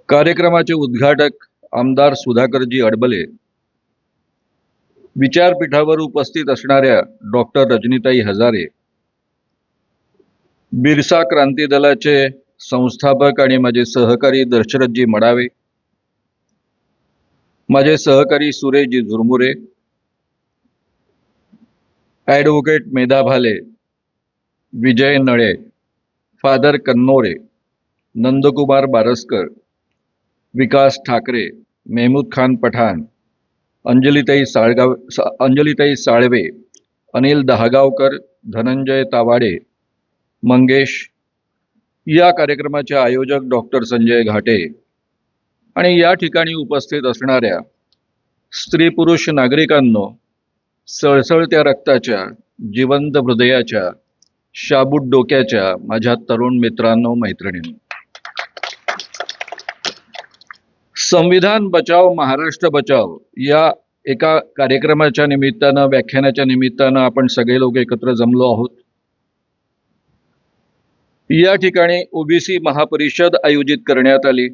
कार्यक्रमाचे उद्घाटक आमदार सुधाकरजी अडबले, विचारपीठावर उपस्थित असणाऱ्या डॉक्टर रजनीताई हजारे, बिरसा क्रांती दलाचे संस्थापक आणि माझे सहकारी दशरथजी मडावे, माझे सहकारी सुरेशजी झुरमुरे, ॲडव्होकेट मेधा भाले, विजय नळे, फादर कन्नोरे, नंदकुमार बारसकर, विकास ठाकरे, मेहमूद खान पठाण, अंजलीताई साळवे, अनिल दहागावकर, धनंजय तावाडे, मंगेश, या कार्यक्रमाचे आयोजक डॉक्टर संजय घाटे आणि या ठिकाणी उपस्थित असणाऱ्या स्त्री पुरुष नागरिकांनो, सळसळत्या रक्ताच्या, जिवंत हृदयाच्या, शाबूत डोक्याच्या माझ्या तरुण मित्रांनो, मैत्रिणींनो, संविधान बचाव महाराष्ट्र बचाव या एका कार्यक्रमाच्या निमित्तानं, व्याख्यानाच्या निमित्तानं आपण सगळे लोक एकत्र जमलो आहोत. या ठिकाणी ओबीसी महापरिषद आयोजित करण्यात आली.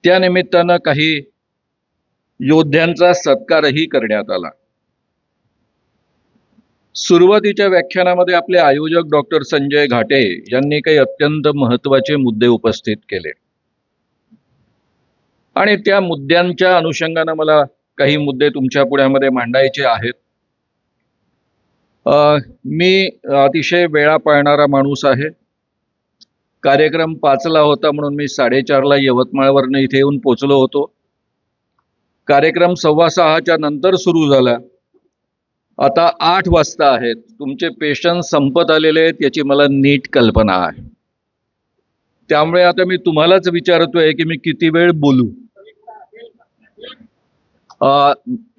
त्या निमित्तानं काही योद्ध्यांचा सत्कारही करण्यात आला. सुरुवातीच्या व्याख्यानामध्ये आपले आयोजक डॉक्टर संजय घाटे यांनी काही अत्यंत महत्त्वाचे मुद्दे उपस्थित केले आणि त्या मुद्द्यांच्या अनुषंगानं मला काही मुद्दे तुमच्या पुढ्यामध्ये मांडायचे आहेत. मी अतिशय वेळा पाळणारा माणूस आहे. कार्यक्रम 5ला होता म्हणून मी 4:30ला यवतमाळवरनं इथे येऊन पोचलो होतो. कार्यक्रम 6:15च्या नंतर सुरू झाला. आता 8 वाजता आहेत. तुमचे पेशन्स संपत आलेले आहेत याची मला नीट कल्पना आहे. त्यामुळे आता मी तुम्हालाच विचारतोय की मी किती वेळ बोलू.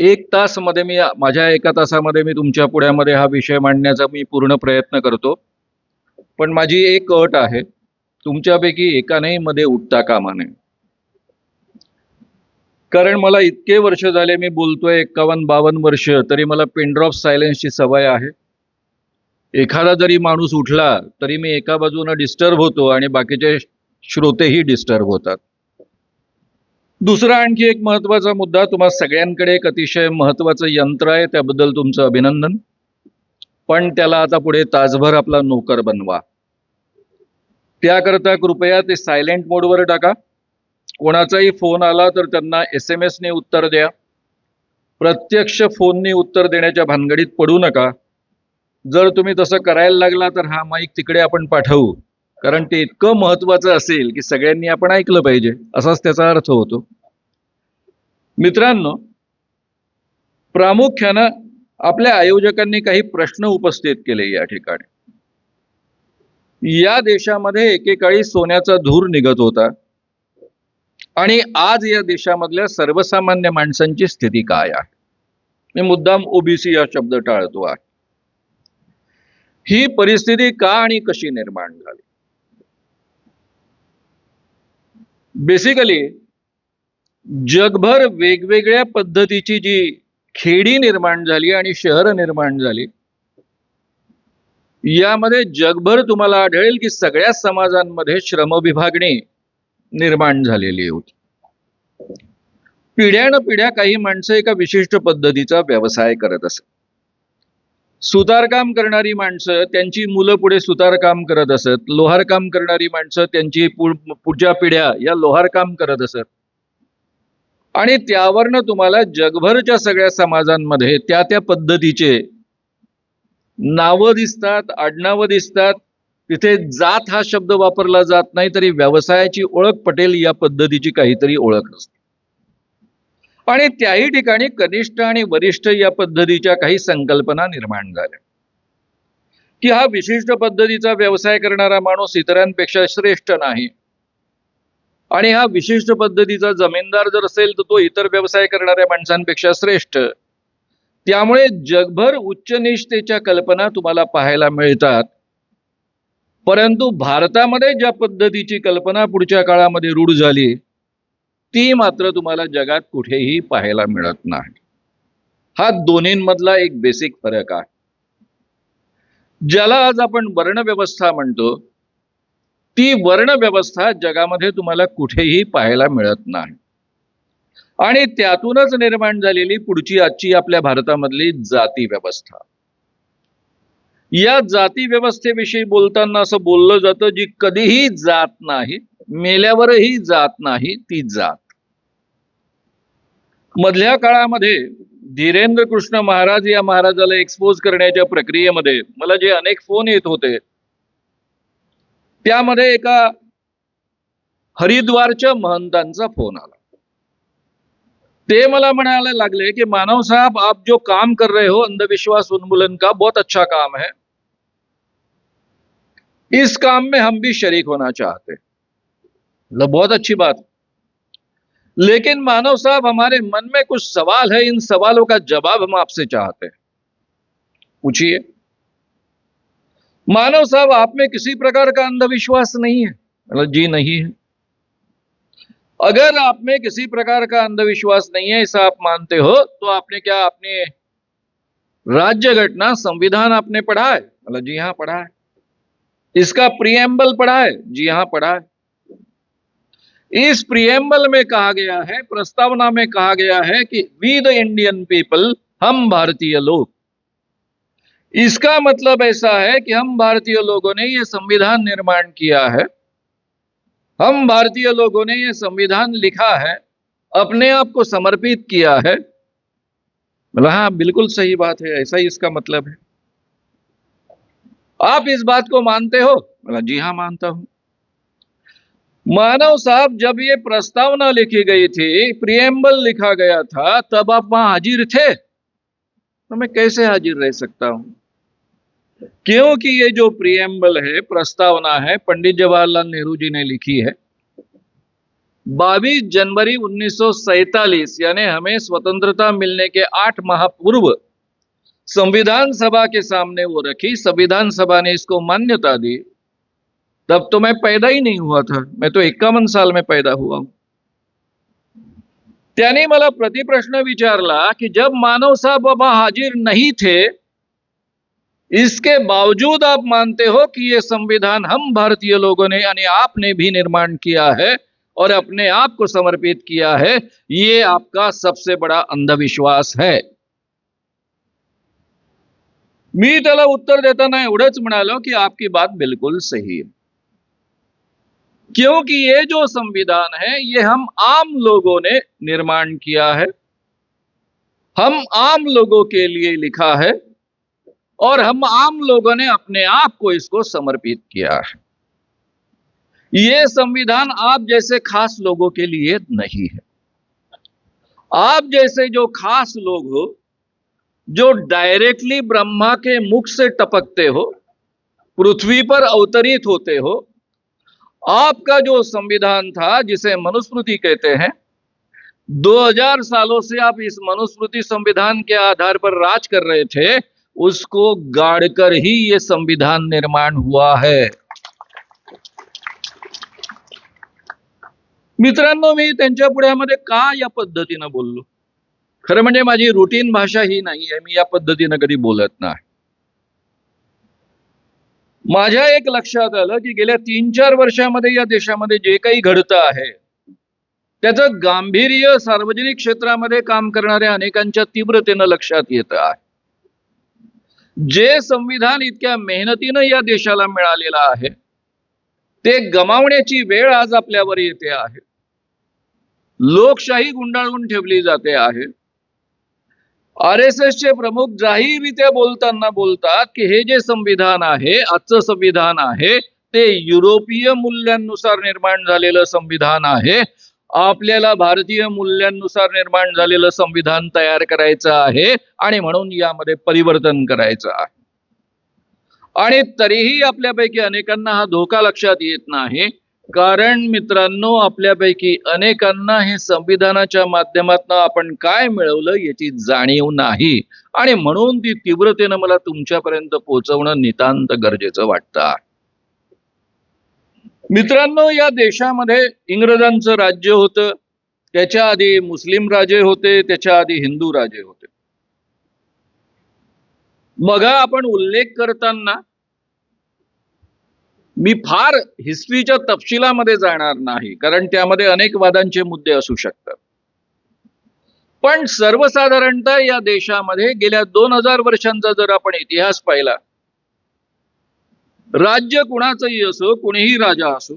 1 तासमध्ये माझ्या 1 तासामध्ये मी तुमच्या पुढ्यामध्ये हा विषय मांडण्याचा मी पूर्ण प्रयत्न करतो. पण माझी एक अट आहे, तुमच्यापैकी एकानेही मध्ये उठता कामा नये. कारण मला इतके वर्ष झाले, मी बोलतोय 51-52 वर्ष, तरी मला पिन ड्रॉप सायलेन्सची सवय आहे. एखादा जरी माणूस उठला तरी मी एका बाजूने डिस्टर्ब होतो आणि बाकीचे श्रोतेही डिस्टर्ब होतात. दुसरा आणखी एक महत्त्वाचा मुद्दा, तुम्हा सगळ्यांकडे एक अतिशय महत्त्वाचं यंत्र आहे, त्याबद्दल तुमचं अभिनंदन. पण त्याला आता पुढे तासभर आपला नोकर बनवा. त्याकरता कृपया ते सायलेंट मोडवर टाका. कोणाचाही फोन आला तर त्यांना SMS ने उत्तर द्या. प्रत्यक्ष फोनने उत्तर देण्याच्या भानगडीत पडू नका. जर तुम्ही तसं करायला लागला तर हा माईक तिकडे आपण पाठवू, कारण ते इतकं महत्त्वाचं असेल की सगळ्यांनी आपण ऐकलं पाहिजे, असाच त्याचा अर्थ होतो. मित्रांनो, प्रामुख्यानं आपल्या आयोजकांनी काही प्रश्न उपस्थित केले या ठिकाणी. या देशामध्ये एकेकाळी सोन्याचा धूर निघत होता आणि आज या देशामधल्या सर्वसामान्य माणसांची स्थिती काय आहे. मी मुद्दाम ओबीसी हा शब्द टाळतो आहे. ही परिस्थिती का आणि कशी निर्माण झाली? बेसिकली जगभर वेगवेगळ्या पद्धतीची जी खेडी निर्माण झाली आणि शहरं निर्माण झाली, यामध्ये जगभर तुम्हाला आढळेल की सगळ्या समाजांमध्ये श्रमविभागणी निर्माण झालेली होती. पिढ्यानपिढ्या काही माणसं एका विशिष्ट पद्धतीचा व्यवसाय करत असत. सुतारकाम करणारी माणसं त्यांची मुलं पुढे सुतारकाम करत असत. लोहारकाम करणारी माणसं त्यांची पुढच्या पिढ्या या लोहारकाम करत असत. आणि त्यावरनं तुम्हाला जगभरच्या सगळ्या समाजांमध्ये त्या त्या पद्धतीचे नावं दिसतात, आडनावं दिसतात. तिथे जात हा शब्द वापरला जात नाही, तरी व्यवसायाची ओळख पटेल या पद्धतीची काहीतरी ओळख असते. आणि त्याही ठिकाणी कनिष्ठ आणि वरिष्ठ या पद्धतीच्या काही संकल्पना निर्माण झाल्या की हा विशिष्ट पद्धतीचा व्यवसाय करणारा माणूस इतरांपेक्षा श्रेष्ठ नाही, आणि हा विशिष्ट पद्धतीचा जमीनदार जर असेल तर तो इतर व्यवसाय करणाऱ्या माणसांपेक्षा श्रेष्ठ. त्यामुळे जगभर उच्चनीचतेच्या कल्पना तुम्हाला पाहायला मिळतात. परंतु भारतामध्ये ज्या पद्धतीची कल्पना पुढच्या काळामध्ये रूढ झाली, ती मात्र तुम्हाला जगात कुठेही पाहायला मिळत नाही. हा दोन्हींमधला एक बेसिक फरक आहे, ज्याला आज आपण वर्णव्यवस्था म्हणतो. ती वर्ण व्यवस्था जगामध्ये तुम्हाला कुठेही पाहायला मिळत नाही. आणि त्यातूनच निर्माण झालेली पुढची आजची आपल्या भारतामधली जाती व्यवस्था. या जाती व्यवस्थेविषयी बोलताना असं बोललं जातं, जी कधीही जात नाही, मेल्यावरही जात नाही ती जात. मधल्या काळामध्ये धीरेंद्र कृष्ण महाराज या महाराजाला एक्सपोज करण्याच्या प्रक्रियेमध्ये मला जे अनेक फोन येत होते, त्यामध्ये एका हरिद्वारच्या महंतांचा फोन आला. ते मला म्हणायला लागले कि मानव साहब, आप जो काम कर रहे हो अंधविश्वास उन्मूलन का, बहुत अच्छा काम है, इस काम में हम भी शरीक होना चाहते हैं. बहुत अच्छी बात, लेकिन मानव साहब हमारे मन में कुछ सवाल है, इन सवालों का जवाब हम आपसे चाहते हैं. पूछिए. मानव साहब, आप में किसी प्रकार का अंधविश्वास नहीं है? मतलब जी नहीं है. अगर आप में किसी प्रकार का अंधविश्वास नहीं है, ऐसा आप मानते हो, तो आपने क्या अपने राज्य घटना संविधान आपने पढ़ा है? मतलब जी हाँ पढ़ा है. इसका प्रीएम्बल पढ़ा है? जी हाँ पढ़ा है. इस प्रीएम्बल में कहा गया है, प्रस्तावना में कहा गया है कि वी द इंडियन पीपल, हम भारतीय लोग. इसका मतलब ऐसा है कि हम भारतीय लोगों ने ये संविधान निर्माण किया है, हम भारतीय लोगों ने ये संविधान लिखा है, अपने आप को समर्पित किया है. बोला हाँ बिल्कुल सही बात है, ऐसा ही इसका मतलब है. आप इस बात को मानते हो? बोला जी हाँ मानता हूं. मानव साहब, जब ये प्रस्तावना लिखी गई थी, प्रीएम्बल लिखा गया था, तब आप वहां हाजिर थे? तो मैं कैसे हाजिर रह सकता हूं? क्योंकि ये जो प्रीएम्बल है, प्रस्तावना है, पंडित जवाहरलाल नेहरू जी ने लिखी है. 22 जनवरी 1947 यानी हमें स्वतंत्रता मिलने के 8 माह पूर्व संविधान सभा के सामने वो रखी. संविधान सभा ने इसको मान्यता दी. तब तो मैं पैदा ही नहीं हुआ था, मैं तो 51 साल में पैदा हुआ हूं. त्याने मला प्रतिप्रश्न विचारला कि जब मानव साहब वहां हाजिर नहीं थे, इसके बावजूद आप मानते हो कि ये संविधान हम भारतीय लोगों ने यानी आपने भी निर्माण किया है और अपने आप को समर्पित किया है, ये आपका सबसे बड़ा अंधविश्वास है. मी त्याला उत्तर देताना एवढंच म्हणालो की आपकी बात बिल्कुल सही है, क्योंकि ये जो संविधान है ये हम आम लोगों ने निर्माण किया है, हम आम लोगों के लिए लिखा है और हम आम लोगों ने अपने आप को इसको समर्पित किया है. ये संविधान आप जैसे खास लोगों के लिए नहीं है. आप जैसे जो खास लोग हो, जो डायरेक्टली ब्रह्मा के मुख से टपकते हो, पृथ्वी पर अवतरित होते हो, आपका जो संविधान था जिसे मनुस्मृति कहते हैं, 2000 सालों से आप इस मनुस्मृति संविधान के आधार पर राज कर रहे थे, उसको गाड़कर ही ये संविधान निर्माण हुआ है. मित्रांनो, मी त्यांच्या पुढ्यामध्ये का या पद्धतीने बोललो? खरं म्हणजे माझी रुटीन भाषा ही नाही आहे, मी या पद्धतीने कधी बोलत नाही. माझ्या एक लक्षात आलं की गेल्या 3-4 वर्षामध्ये या देशामध्ये जे काही घडतं आहे, त्याचं गांभीर्य सार्वजनिक क्षेत्रामध्ये काम करणाऱ्या अनेकांच्या तीव्रतेनं लक्षात येतं आहे. जे संविधान इतक्या मेहनतीनं या देशाला मिळालेलं आहे, ते गमावण्याची वेळ आज आपल्यावर येते आहे. लोकशाही गुंडाळून ठेवली जाते आहे. आरएसएसचे प्रमुख जाहीररित्या बोलताना बोलतात की हे जे संविधान आहे, आजचं संविधान आहे, ते युरोपीय मूल्यांनुसार निर्माण झालेलं संविधान आहे. आपल्याला भारतीय मूल्यांनुसार निर्माण झालेलं संविधान तयार करायचं आहे आणि म्हणून यामध्ये परिवर्तन करायचं आहे. आणि तरीही आपल्यापैकी अनेकांना हा धोका लक्षात येत नाही, कारण मित्रांनो, आपल्यापैकी अनेकांना हे संविधानाच्या माध्यमातून आपण काय मिळवलं याची जाणीव नाही आणि म्हणून ती तीव्रतेनं मला तुमच्यापर्यंत पोहोचवणं नितांत गरजेचं वाटतं. मित्रांनो, या देशामध्ये इंग्रजांचं राज्य होतं, त्याच्या आधी मुस्लिम राजे होते, त्याच्या आधी हिंदू राजे होते. बघा, आपण उल्लेख करताना मी फार हिस्ट्रीच्या तपशिलामध्ये जाणार नाही, कारण त्यामध्ये अनेक वादांचे मुद्दे असू शकतात. पण सर्वसाधारणतः या देशामध्ये गेल्या 2000 वर्षांचा जर आपण इतिहास पाहिला, राज्य कुणाचंही असो, कुणीही राजा असो,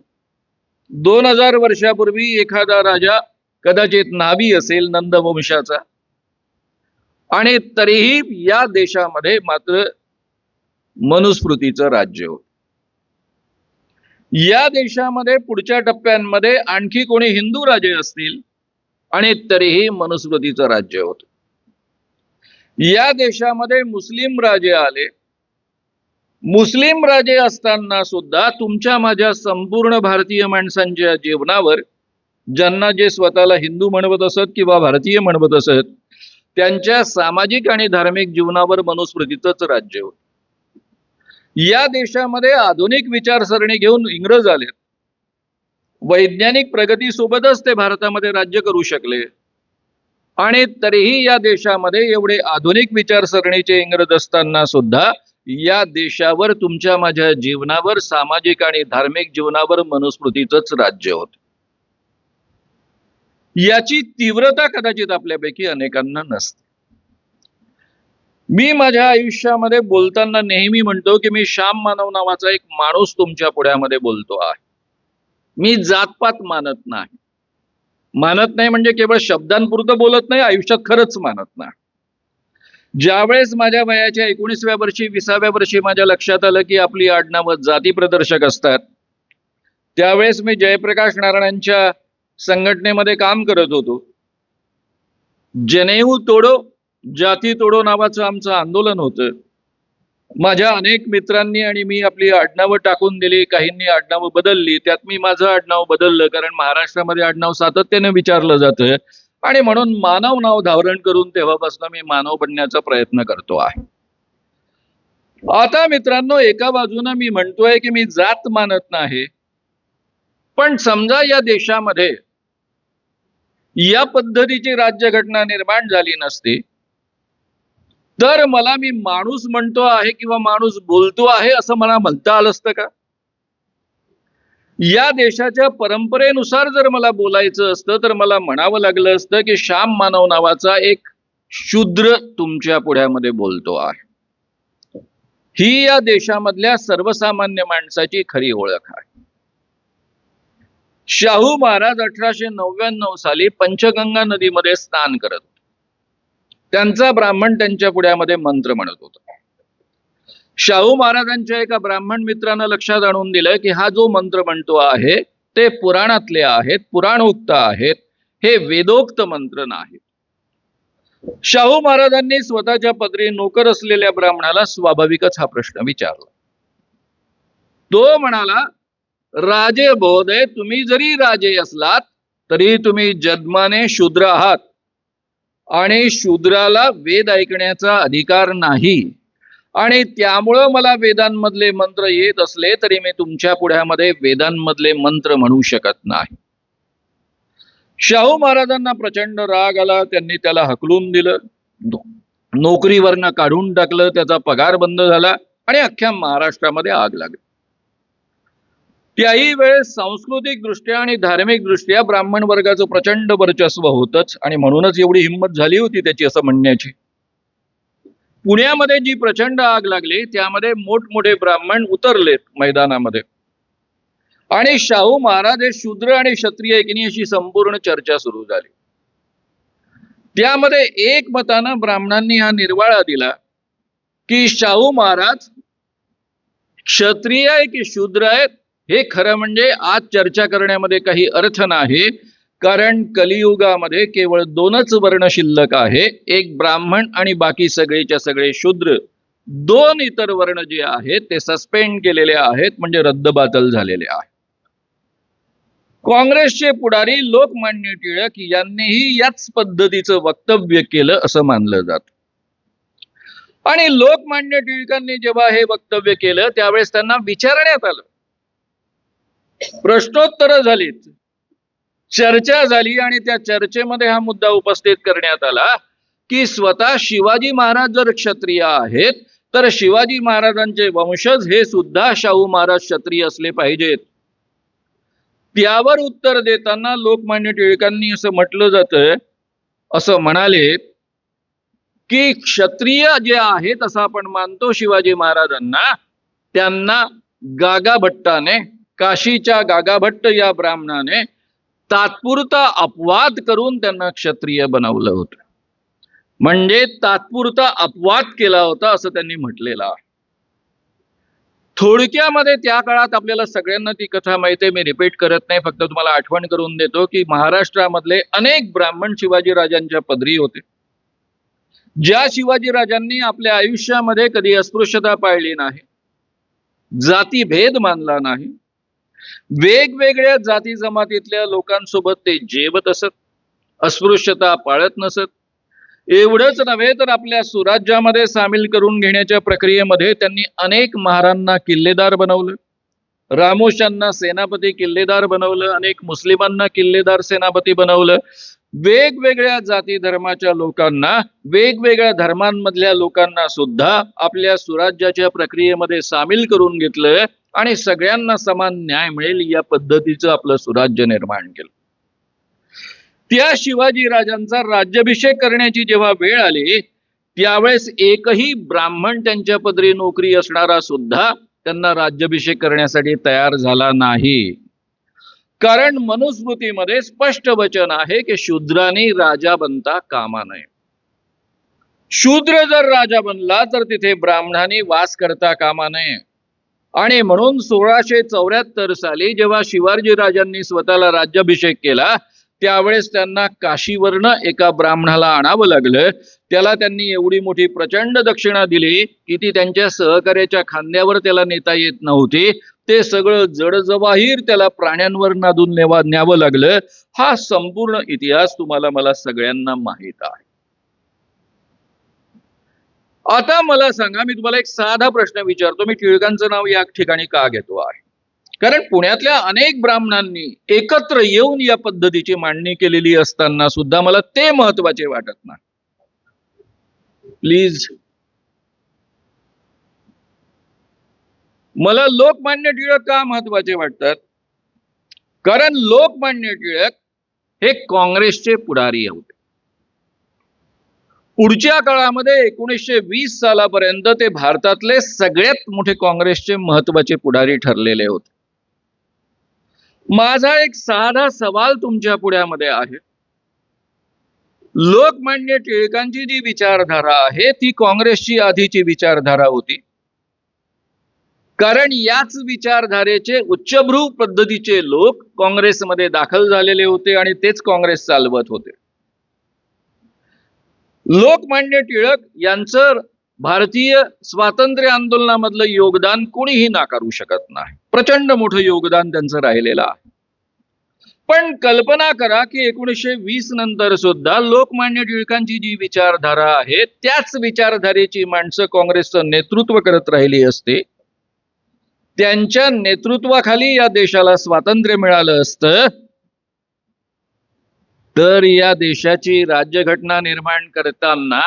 2000 वर्षापूर्वी एखादा राजा कदाचित नाभी असेल नंदवंशाचा, आणि तरीही या देशामध्ये मात्र मनुस्मृतीचं राज्य होतं. या देशामध्ये पुढच्या टप्प्यांमध्ये आणखी कोणी हिंदू राजे असतील आणि तरीही मनुस्मृतीचं राज्य होतं. या देशामध्ये मुस्लिम राजे आले. मुस्लिम राजे असताना सुद्धा तुमच्या माझ्या संपूर्ण भारतीय माणसांच्या जीवनावर, ज्यांना जे स्वतःला हिंदू म्हणवत असत किंवा भारतीय म्हणवत असत, त्यांच्या सामाजिक आणि धार्मिक जीवनावर मनुस्मृतीचंच राज्य होतं. या देशामध्ये आधुनिक विचारसरणी घेऊन इंग्रज आले. वैज्ञानिक प्रगतीसोबतच ते भारतामध्ये राज्य करू शकले, आणि तरीही या देशामध्ये एवढे आधुनिक विचारसरणीचे इंग्रज असताना सुद्धा या देशावर, तुमच्या माझ्या जीवनावर, सामाजिक आणि धार्मिक जीवनावर मनुस्मृतीचंच राज्य होतं. याची तीव्रता कदाचित आपल्यापैकी अनेकांना नसते. मी माझ्या आयुष्यामध्ये बोलताना नेहमी म्हणतो की मी श्याम मानव नावाचा एक माणूस तुमच्या पुढ्यामध्ये बोलतो आहे. मी जातपात मानत नाही. मानत नाही म्हणजे केवळ शब्दांपुरतं बोलत नाही, आयुष्यात खरंच मानत नाही. ज्यावेळेस माझ्या वयाच्या 19व्या वर्षी 20व्या वर्षी माझ्या लक्षात आलं की आपली आडनावं जाती प्रदर्शक असतात, त्यावेळेस मी जयप्रकाश नारायणांच्या संघटनेमध्ये काम करत होतो. जनेऊ तोडो जाती तोडो नावाचं आमचं आंदोलन होतं. माझ्या अनेक मित्रांनी आणि मी आपली आडनावं टाकून दिली, काहींनी आडनावं बदलली. त्यात मी माझं आडनाव बदललं, कारण महाराष्ट्रामध्ये आडनाव सातत्याने विचारलं जातं, आणि म्हणून मानव नाव धारण करून तेव्हापासून मी मानव बनण्याचा प्रयत्न करतो आहे. आता मित्रांनो, एका बाजूनं मी म्हणतोय की मी जात मानत नाही, पण समजा या देशामध्ये या पद्धतीची राज्यघटना निर्माण झाली नसती, तर मला मी माणूस म्हणतो आहे किंवा माणूस बोलतो आहे असं मला म्हणता आलं असतं का? या देशाच्या परंपरेनुसार जर मला बोलायचं असतं तर मला म्हणावं लागलं असतं की श्याम मानव नावाचा एक शूद्र तुमच्या पुढ्यामध्ये बोलतो आहे. ही या देशामधल्या सर्वसामान्य माणसाची खरी ओळख आहे. शाहू महाराज 1899 साली पंचगंगा नदीमध्ये स्नान करत होते. त्यांचा ब्राह्मण त्यांच्या पुढ्यामध्ये मंत्र म्हणत होता. शाहू महाराजांच्या एका ब्राह्मण मित्रानं लक्षात आणून दिलं की हा जो मंत्र म्हणतो आहे ते पुराणातले आहेत, पुराणोक्त आहेत, हे वेदोक्त मंत्र नाहीत. शाहू महाराजांनी स्वतःच्या पदरी नोकर असलेल्या ब्राह्मणाला स्वाभाविकच हा प्रश्न विचारला. तो म्हणाला, राजे महोदय, तुम्ही जरी राजे असलात तरी तुम्ही जन्माने शूद्र आहात, आणि शूद्राला वेद ऐकण्याचा अधिकार नाही, आणि त्यामुळं मला वेदांमधले मंत्र येत असले तरी मी तुमच्या पुढ्यामध्ये वेदांमधले मंत्र म्हणू शकत नाही. शाहू महाराजांना प्रचंड राग आला. त्यांनी त्याला हकलून दिलं, नोकरीवरनं काढून टाकलं, त्याचा पगार बंद झाला, आणि अख्ख्या महाराष्ट्रामध्ये आग लागली. त्याही वेळेस सांस्कृतिक दृष्ट्या आणि धार्मिक दृष्ट्या ब्राह्मण वर्गाचं प्रचंड वर्चस्व होतच, आणि म्हणूनच एवढी हिंमत झाली होती त्याची असं म्हणण्याची. पुण्यामध्ये जी प्रचंड आग लागली त्यामध्ये मोठमोठे ब्राह्मण उतरलेत मैदानामध्ये, आणि शाहू महाराज हे शूद्र आणि क्षत्रिय एकीने अशी संपूर्ण चर्चा सुरू झाली. त्यामध्ये एकमतानं ब्राह्मणांनी हा निर्वाळा दिला की शाहू महाराज क्षत्रिय आहे की शूद्र आहेत हे खरं म्हणजे आज चर्चा करण्यामध्ये काही अर्थ नाही, कारण कलियुगामध्ये केवळ 2च वर्ण शिल्लक आहे, एक ब्राह्मण आणि बाकी सगळेच्या सगळे शूद्र. 2 इतर वर्ण जे आहेत ते सस्पेंड केलेले आहेत, म्हणजे रद्दबातल झालेले आहेत. काँग्रेसचे पुढारी लोकमान्य टिळक यांनीही याच पद्धतीचं वक्तव्य केलं असं मानलं जातं. आणि लोकमान्य टिळकांनी जेव्हा हे वक्तव्य केलं त्यावेळेस त्यांना विचारण्यात आलं, प्रश्नोत्तर झालीत, चर्चा झाली, आणि त्या चर्चेमध्ये हा मुद्दा उपस्थित करण्यात आला की स्वतः शिवाजी महाराज जर क्षत्रिय आहेत तर शिवाजी महाराजांचे वंशज हे सुद्धा शाहू महाराज क्षत्रिय असले पाहिजेत. त्यावर उत्तर देताना लोकमान्य टिळकांनी असं म्हटलं जातं, असं म्हणाले की क्षत्रिय जे आहेत असं आपण मानतो शिवाजी महाराजांना, त्यांना गागा भट्टाने, काशीच्या गागा भट्ट या ब्राह्मणाने तात्पुरता अपवाद करून त्यांना क्षत्रिय बनवलं होतं. म्हणजे तात्पुरता अपवाद केला होता असं त्यांनी म्हटलेलं आहे. थोडक्यामध्ये त्या काळात आपल्याला सगळ्यांना ती कथा माहिती आहे, मी रिपीट करत नाही, फक्त तुम्हाला आठवण करून देतो की महाराष्ट्रामधले अनेक ब्राह्मण शिवाजीराजांच्या पदरी होते. ज्या शिवाजीराजांनी आपल्या आयुष्यामध्ये कधी अस्पृश्यता पाळली नाही, जातीभेद मानला नाही, वेगवेगळ्या जाती जमातीतल्या लोकांसोबत ते जेवत असत, अस्पृश्यता पाळत नसत. एवढंच नव्हे तर आपल्या सुराज्यामध्ये सामील करून घेण्याच्या प्रक्रियेमध्ये त्यांनी अनेक महारांना किल्लेदार बनवलं, रामोशांना सेनापती किल्लेदार बनवलं, अनेक मुस्लिमांना किल्लेदार सेनापती बनवलं. वेगवेगळ्या जाती धर्माच्या लोकांना, वेगवेगळ्या धर्मांमधल्या लोकांना सुद्धा आपल्या सुराज्याच्या प्रक्रियेमध्ये सामील करून घेतलं आणि सगळ्यांना समान न्याय मिळेल या पद्धतीचं आपलं सुराज्य निर्माण केलं. त्या शिवाजी राजांचा राज्याभिषेक करण्याची जेव्हा वेळ आली, त्यावेळेस एकही ब्राह्मण त्यांच्या पदरी नोकरी असणारा सुद्धा त्यांना राज्याभिषेक करण्यासाठी तयार झाला नाही. कारण मनुस्मृतीमध्ये स्पष्ट वचन आहे की शूद्रांनी राजा बनता कामा नये. शूद्र जर राजा बनला तर तिथे ब्राह्मणांनी वास करता कामा नये. आणि म्हणून 1674 साली जेव्हा शिवाजी राजांनी स्वतःला राज्याभिषेक केला, त्यावेळेस त्यांना काशीवरनं एका ब्राह्मणाला आणावं लागलं. त्याला त्यांनी एवढी मोठी प्रचंड दक्षिणा दिली की ती त्यांच्या सहकार्याच्या खांद्यावर त्याला नेता येत नव्हती. ते सगळं जडजवाहीर त्याला प्राण्यांवर नादून न्यावं लागलं. हा संपूर्ण इतिहास तुम्हाला मला सगळ्यांना माहित आहे. आता मला सांगा, मी तुम्हाला एक साधा प्रश्न विचारतो, मी टिळकांचं नाव या ठिकाणी का घेतो आहे? कारण पुण्यातल्या अनेक ब्राह्मणांनी एकत्र येऊन या पद्धतीची मांडणी केलेली असताना सुद्धा मला ते महत्वाचे वाटत नाही. प्लीज, मला लोकमान्य टिळक का महत्वाचे वाटतात? कारण लोकमान्य टिळक हे काँग्रेसचे पुढारी होते. पुढच्या काळामध्ये 1920 सालापर्यंत ते भारतातले सगळ्यात मोठे काँग्रेसचे महत्वाचे पुढारी ठरलेले होते. माझा एक साधा सवाल तुमच्या पुढ्यामध्ये आहे. लोकमान्य टिळकांची जी विचारधारा आहे ती काँग्रेसची आधीची विचारधारा होती. कारण याच विचारधारेचे उच्चभ्रू पद्धतीचे लोक काँग्रेसमध्ये दाखल झालेले होते आणि तेच काँग्रेस चालवत होते. लोकमान्य टिळक यांचं भारतीय स्वातंत्र्य आंदोलनामधलं योगदान कोणीही नाकारू शकत नाही. प्रचंड मोठं योगदान त्यांचं राहिलेलं आहे. पण कल्पना करा की 1920 नंतर सुद्धा लोकमान्य टिळकांची जी विचारधारा आहे त्याच विचारधारेची माणसं काँग्रेसचं नेतृत्व करत राहिली असते, त्यांच्या नेतृत्वाखाली या देशाला स्वातंत्र्य मिळालं असतं, तर या देशाची राज्यघटना निर्माण करताना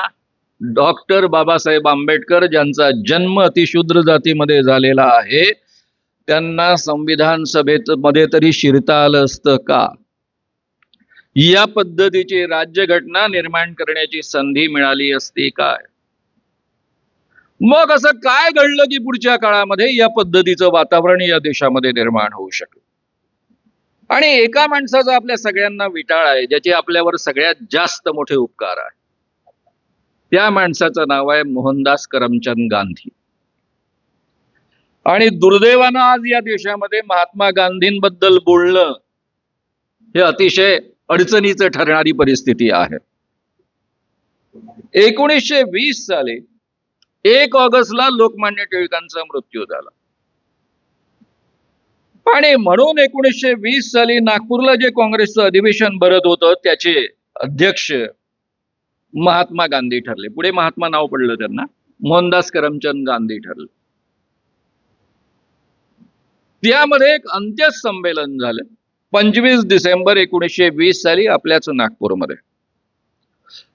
डॉक्टर बाबासाहेब आंबेडकर, ज्यांचा जन्म अतिशूद्र जातीमध्ये झालेला आहे, त्यांना संविधान सभेत मध्ये तरी शिरता आलं असतं का? या पद्धतीची राज्यघटना निर्माण करण्याची संधी मिळाली असती काय? मग असं काय घडलं की पुढच्या काळामध्ये या पद्धतीचं वातावरण या देशामध्ये निर्माण होऊ शकलं? आणि एका माणसाचा आपल्या सगळ्यांना विटाळ आहे, ज्याचे आपल्यावर सगळ्यात जास्त मोठे उपकार आहे. त्या माणसाचं नाव आहे मोहनदास करमचंद गांधी. आणि दुर्दैवानं आज या देशामध्ये महात्मा गांधींबद्दल बोलणं हे अतिशय अडचणीचं ठरणारी परिस्थिती आहे. 1920 साली 1 ऑगस्टला लोकमान्य टिळकांचा मृत्यू झाला. आणि म्हणून 1920 साली नागपूरला जे काँग्रेसचं अधिवेशन भरत होतं त्याचे अध्यक्ष महात्मा गांधी ठरले. पुढे महात्मा नाव पडलं त्यांना, मोहनदास करमचंद गांधी ठरले. त्यामध्ये एक अंत्यसंमेलन झालं 25 डिसेंबर 1920 साली आपल्याच नागपूरमध्ये.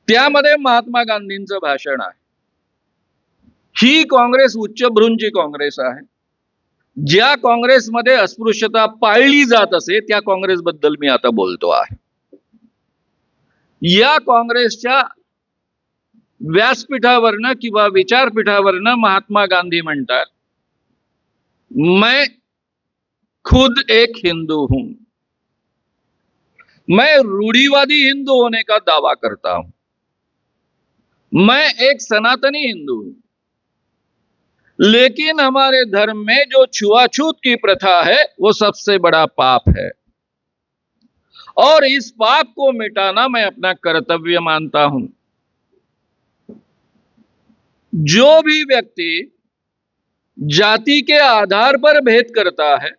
त्यामध्ये महात्मा गांधींचं भाषण आहे. ही काँग्रेस उच्चभ्रूंची काँग्रेस आहे. ज्या काँग्रेसमध्ये अस्पृश्यता पाळली जात असे त्या काँग्रेसबद्दल मी आता बोलतो आहे. या काँग्रेसच्या व्यासपीठावरनं किंवा विचारपीठावरनं महात्मा गांधी म्हणतात, मैं खुद एक हिंदू हूं. मैं रूढ़िवादी हिंदू होने का दावा करता हूं. मैं एक सनातनी हिंदू हूं. लेकिन हमारे धर्म में जो छुआछूत की प्रथा है वो सबसे बड़ा पाप है और इस पाप को मिटाना मैं अपना कर्तव्य मानता हूं. जो भी व्यक्ति जाति के आधार पर भेद करता है,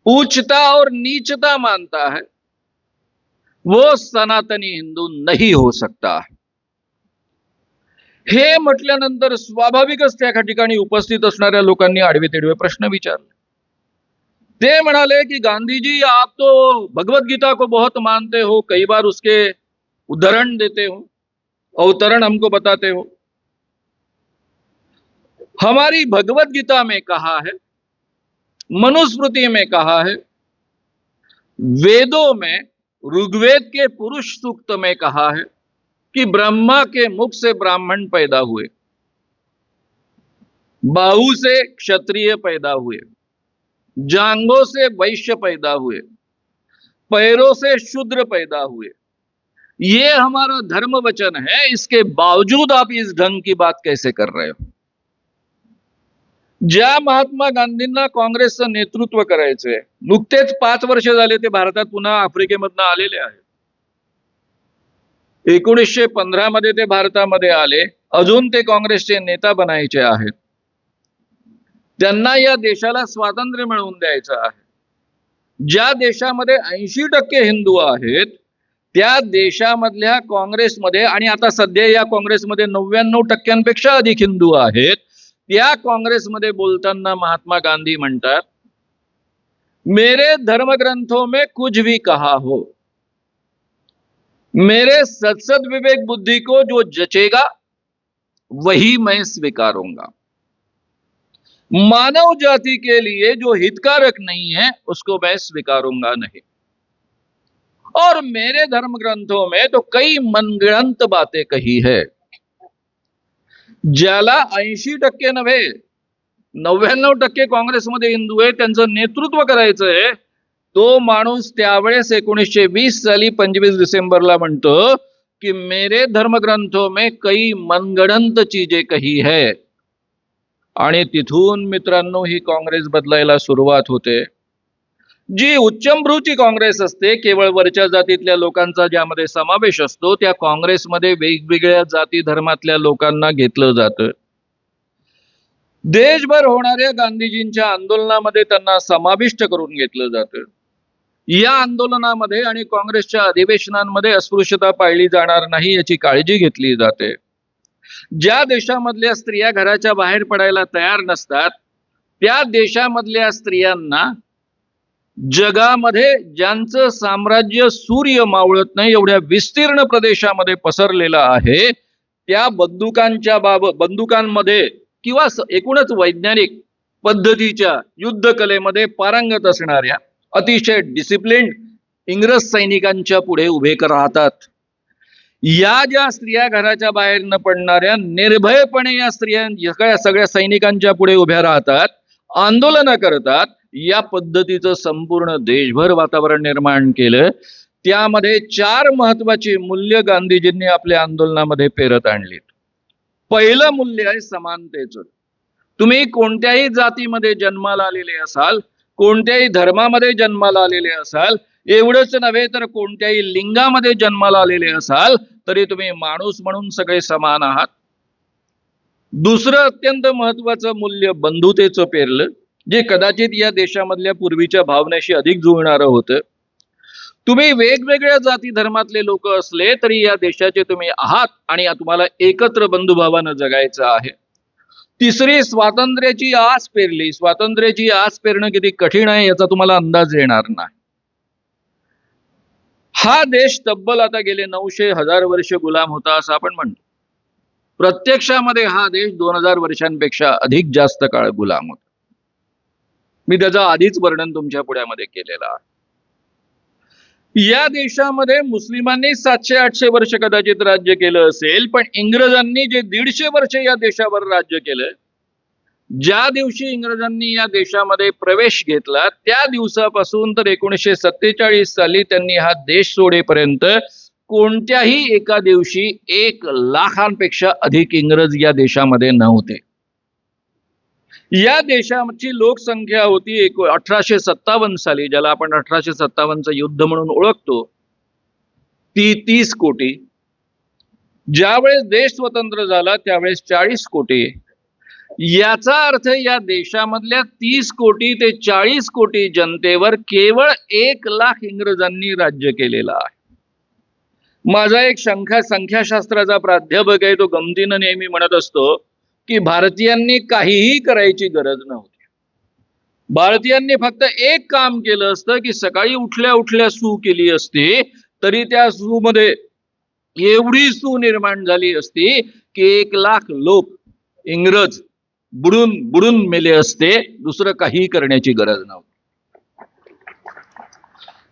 उच्चता और नीचता मानता है, वो सनातनी हिंदू नहीं हो सकता. हे म्हटल्यानंतर स्वाभाविकच त्या ठिकाणी उपस्थित असणाऱ्या लोकांनी आडवे तिडवे प्रश्न विचारले. ते म्हणाले कि गांधी जी आप तो भगवत गीता को बहुत मानते हो, कई बार उसके उदाहरण देते हो, अवतरण हमको बताते हो. हमारी भगवत गीता में कहा है, मनुस्मृति में कहा है, वेदों में ऋग्वेद के पुरुष सूक्त में कहा है कि ब्रह्मा के मुख से ब्राह्मण पैदा हुए, बाहु से क्षत्रिय पैदा हुए, जांघों से वैश्य पैदा हुए, पैरों से शूद्र पैदा हुए. ये हमारा धर्म वचन है, इसके बावजूद आप इस ढंग की बात कैसे कर रहे हो. ज्या महात्मा गांधींना काँग्रेसचं नेतृत्व करायचंय, नुकतेच 5 वर्ष झाले ते भारतात पुन्हा आफ्रिकेमधनं आलेले आहेत. 1915 मध्ये ते भारतामध्ये आले, अजून ते काँग्रेसचे नेता बनायचे आहेत. त्यांना या देशाला स्वातंत्र्य मिळवून द्यायचं आहे. ज्या देशामध्ये 80% हिंदू आहेत त्या देशामधल्या काँग्रेसमध्ये, आणि आता सध्या या काँग्रेसमध्ये 99% अधिक हिंदू आहेत, त्या काँग्रेसमध्ये बोलताना महात्मा गांधी म्हणतात, मेरे धर्म ग्रंथों में कुछ भी कहा हो, मेरे सत्सद विवेक बुद्धि को जो जचेगा वही मैं स्वीकारूंगा. मानव जाति के लिए जो हितकारक नहीं है उसको मैं स्वीकारूंगा नहीं. और मेरे धर्म ग्रंथों में तो कई मनगढ़ंत बातें कही है. ज्याला 80% नव्हे 99% काँग्रेसमध्ये हिंदू आहे, त्यांचं नेतृत्व करायचंय, तो माणूस त्यावेळेस 1920 साली 25 डिसेंबरला म्हणतो कि मेरे धर्मग्रंथों में कई मनगढ़ंत चीजें कही है. आणि तिथून मित्रांनो ही काँग्रेस बदलायला सुरुवात होते. जी उच्चभ्रूची काँग्रेस असते, केवळ वरच्या जातीतल्या लोकांचा ज्यामध्ये समावेश असतो, त्या काँग्रेसमध्ये वेगवेगळ्या जाती धर्मातल्या लोकांना घेतलं जातं. देशभर होणाऱ्या गांधीजींच्या आंदोलनामध्ये त्यांना समाविष्ट करून घेतलं जातं. या आंदोलनामध्ये आणि काँग्रेसच्या अधिवेशनांमध्ये अस्पृश्यता पाळली जाणार नाही याची काळजी घेतली जाते. ज्या देशामधल्या स्त्रिया घराच्या बाहेर पडायला तयार नसतात त्या देशामधल्या स्त्रियांना जगामध्ये ज्यांचं साम्राज्य सूर्य मावळत नाही एवढ्या विस्तीर्ण प्रदेशामध्ये पसरलेला आहे, त्या बंदुकांमध्ये किंवा एकूणच वैज्ञानिक पद्धतीच्या युद्ध कलेमध्ये पारंगत असणाऱ्या अतिशय डिसिप्लिन्ड इंग्रज सैनिकांच्या पुढे उभे राहतात. या ज्या स्त्रिया घराच्या बाहेर न पडणाऱ्या निर्भयपणे या स्त्रिया सगळ्या सैनिकांच्या पुढे उभ्या राहतात, आंदोलन करतात, या पद्धतीचं संपूर्ण देशभर वातावरण निर्माण केलं. त्यामध्ये 4 महत्वाची मूल्य गांधीजींनी आपल्या आंदोलनामध्ये पेरत आणलीत. पहिलं मूल्य आहे समानतेचं. तुम्ही कोणत्याही जातीमध्ये जन्माला आलेले असाल, कोणत्याही धर्मामध्ये जन्माला आलेले असाल, एवढंच नव्हे तर कोणत्याही लिंगामध्ये जन्माला आलेले असाल तरी तुम्ही माणूस म्हणून सगळे समान आहात. दुसरं अत्यंत महत्वाचं मूल्य बंधुतेचं पेरलं, जे कदाचित या देशामधल्या पूर्वीच्या भावनेशी अधिक जुळणारं होतं. तुम्ही वेगवेगळ्या जाती धर्मातले लोक असले तरी या देशाचे तुम्ही आहात आणि तुम्हाला एकत्र बंधुभावानं जगायचं आहे. तिसरी स्वातंत्र्याची आस पेरली. स्वातंत्र्याची आस पेरणं किती कठीण आहे याचा तुम्हाला अंदाज येणार नाही. हा देश तब्बल आता गेले 900-1000 वर्ष गुलाम होता असं आपण म्हणतो. प्रत्यक्षामध्ये हा देश 2000 वर्षांपेक्षा अधिक जास्त काळ गुलाम होता. मी त्याचं आधीच वर्णन तुमच्या पुढ्यामध्ये केलेलं आहे. या देशामध्ये मुस्लिमांनी 700-800 वर्ष कदाचित राज्य केलं असेल, पण इंग्रजांनी जे 150 वर्ष या देशावर राज्य केलं, ज्या दिवशी इंग्रजांनी या देशामध्ये प्रवेश घेतला त्या दिवसापासून तर 1947 साली त्यांनी हा देश सोडेपर्यंत कोणत्याही एका दिवशी 1 लाखांपेक्षा अधिक इंग्रज या देशामध्ये नव्हते. या देशाची लोकसंख्या होती 1857 साली, ज्याला आपण 1857चं युद्ध म्हणून ओळखतो, ती 30 कोटी. ज्यावेळेस देश स्वतंत्र झाला त्यावेळेस 40 कोटी. याचा अर्थ या देशामधल्या 30 कोटी ते 40 कोटी जनतेवर केवळ 1 लाख इंग्रजांनी राज्य केलेलं आहे. माझा एक संख्याशास्त्राचा प्राध्यापक आहे, तो गमतीनं नेहमी म्हणत असतो की भारतीयांनी काहीही करायची गरज नव्हती. भारतीयांनी फक्त एक काम केलं असतं की सकाळी उठल्या उठल्या सू केली असती, तरी त्या सू मध्ये एवढी सू निर्माण झाली असती की 1 लाख लोक इंग्रज बुडून बुडून मेले असते. दुसरं काही करण्याची गरज नव्हती.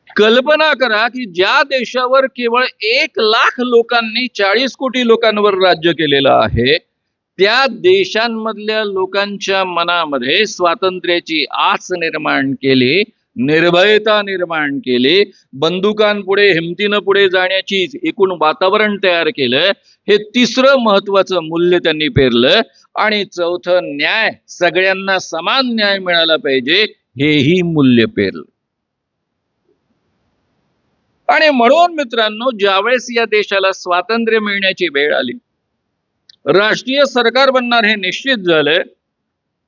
कल्पना करा की ज्या देशावर केवळ 1 लाख लोकांनी 40 कोटी लोकांवर राज्य केलेलं आहे, त्या देशांमधल्या लोकांच्या मनामध्ये स्वातंत्र्याची आस निर्माण केली, निर्भयता निर्माण केली, बंदुकांपुढे हिमतीनं पुढे जाण्याची एकूण वातावरण तयार केलं. हे तिसरं महत्वाचं मूल्य त्यांनी पेरलं. आणि चौथं, न्याय, सगळ्यांना समान न्याय मिळाला पाहिजे, हेही मूल्य पेरलं. आणि म्हणून मित्रांनो, ज्यावेळेस या देशाला स्वातंत्र्य मिळण्याची वेळ आली, राष्ट्रीय सरकार बनणार हे निश्चित झालं,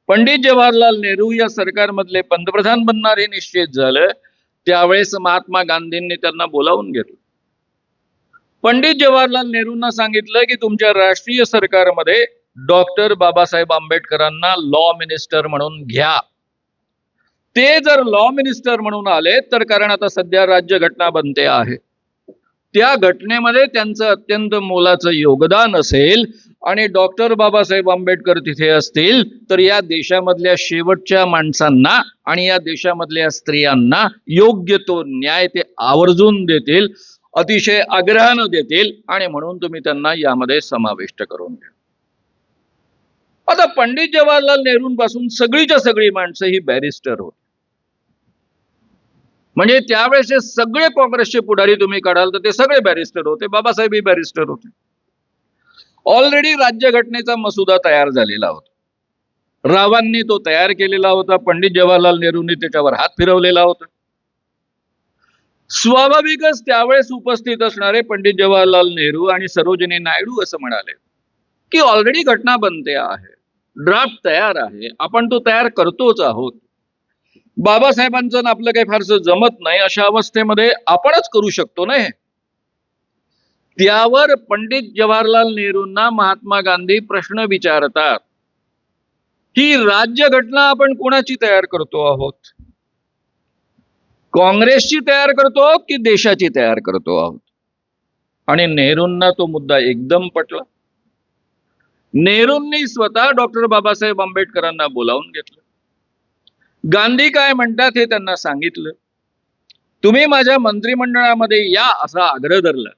पंडित जवाहरलाल नेहरू या सरकारमधले पंतप्रधान बनणार हे निश्चित झालं, त्यावेळेस महात्मा गांधींनी त्यांना बोलावून घेतलं. पंडित जवाहरलाल नेहरूंना सांगितलं की तुमच्या राष्ट्रीय सरकारमध्ये डॉक्टर बाबासाहेब आंबेडकरांना लॉ मिनिस्टर म्हणून घ्या. ते जर लॉ मिनिस्टर म्हणून आले तर, कारण आता सध्या राज्यघटना बनते आहे, त्या घटनेमध्ये त्यांचं अत्यंत मोलाचं योगदान असेल आणि डॉक्टर बाबासाहेब आंबेडकर तिथे असतील तर या देशामधल्या शेवटच्या माणसांना आणि या देशामधल्या स्त्रियांना योग्य तो न्याय ते आवर्जून देतील, अतिशय आग्रहानं देतील, आणि म्हणून तुम्ही त्यांना यामध्ये समाविष्ट करून घ्या. आता पंडित जवाहरलाल नेहरूंपासून सगळीच्या सगळी माणसं ही बॅरिस्टर होती. म्हणजे त्यावेळेस सगळे काँग्रेसचे पुढारी तुम्ही काढाल तर ते सगळे बॅरिस्टर होते. बाबासाहेबही बॅरिस्टर होते. ऑलरेडी राज्यघटनेचा मसुदा तयार झालेला होता. रावांनी तो तयार केलेला होता. पंडित जवाहरलाल नेहरूंनी त्याच्यावर हात फिरवलेला होता. स्वाभाविकच त्यावेळेस उपस्थित असणारे पंडित जवाहरलाल नेहरू आणि सरोजिनी नायडू असं म्हणाले की ऑलरेडी घटना बनते आहे, ड्राफ्ट तयार आहे, आपण तो तयार करतोच आहोत. बाबासाहेबांचं आपलं काही फारसं जमत नाही, अशा अवस्थेमध्ये आपणच करू शकतो ना हे. त्यावर पंडित जवाहरलाल नेहरूंना महात्मा गांधी प्रश्न विचारतात, ही राज्यघटना आपण कोणाची तयार करतो आहोत? काँग्रेसची तयार करतो की देशाची तयार करतो आहोत? आणि नेहरूंना तो मुद्दा एकदम पटला. नेहरूंनी स्वतः डॉक्टर बाबासाहेब आंबेडकरांना बोलावून घेतलं. गांधी काय म्हणतात हे त्यांना सांगितलं. तुम्ही माझ्या मंत्रिमंडळामध्ये या असा आग्रह धरला.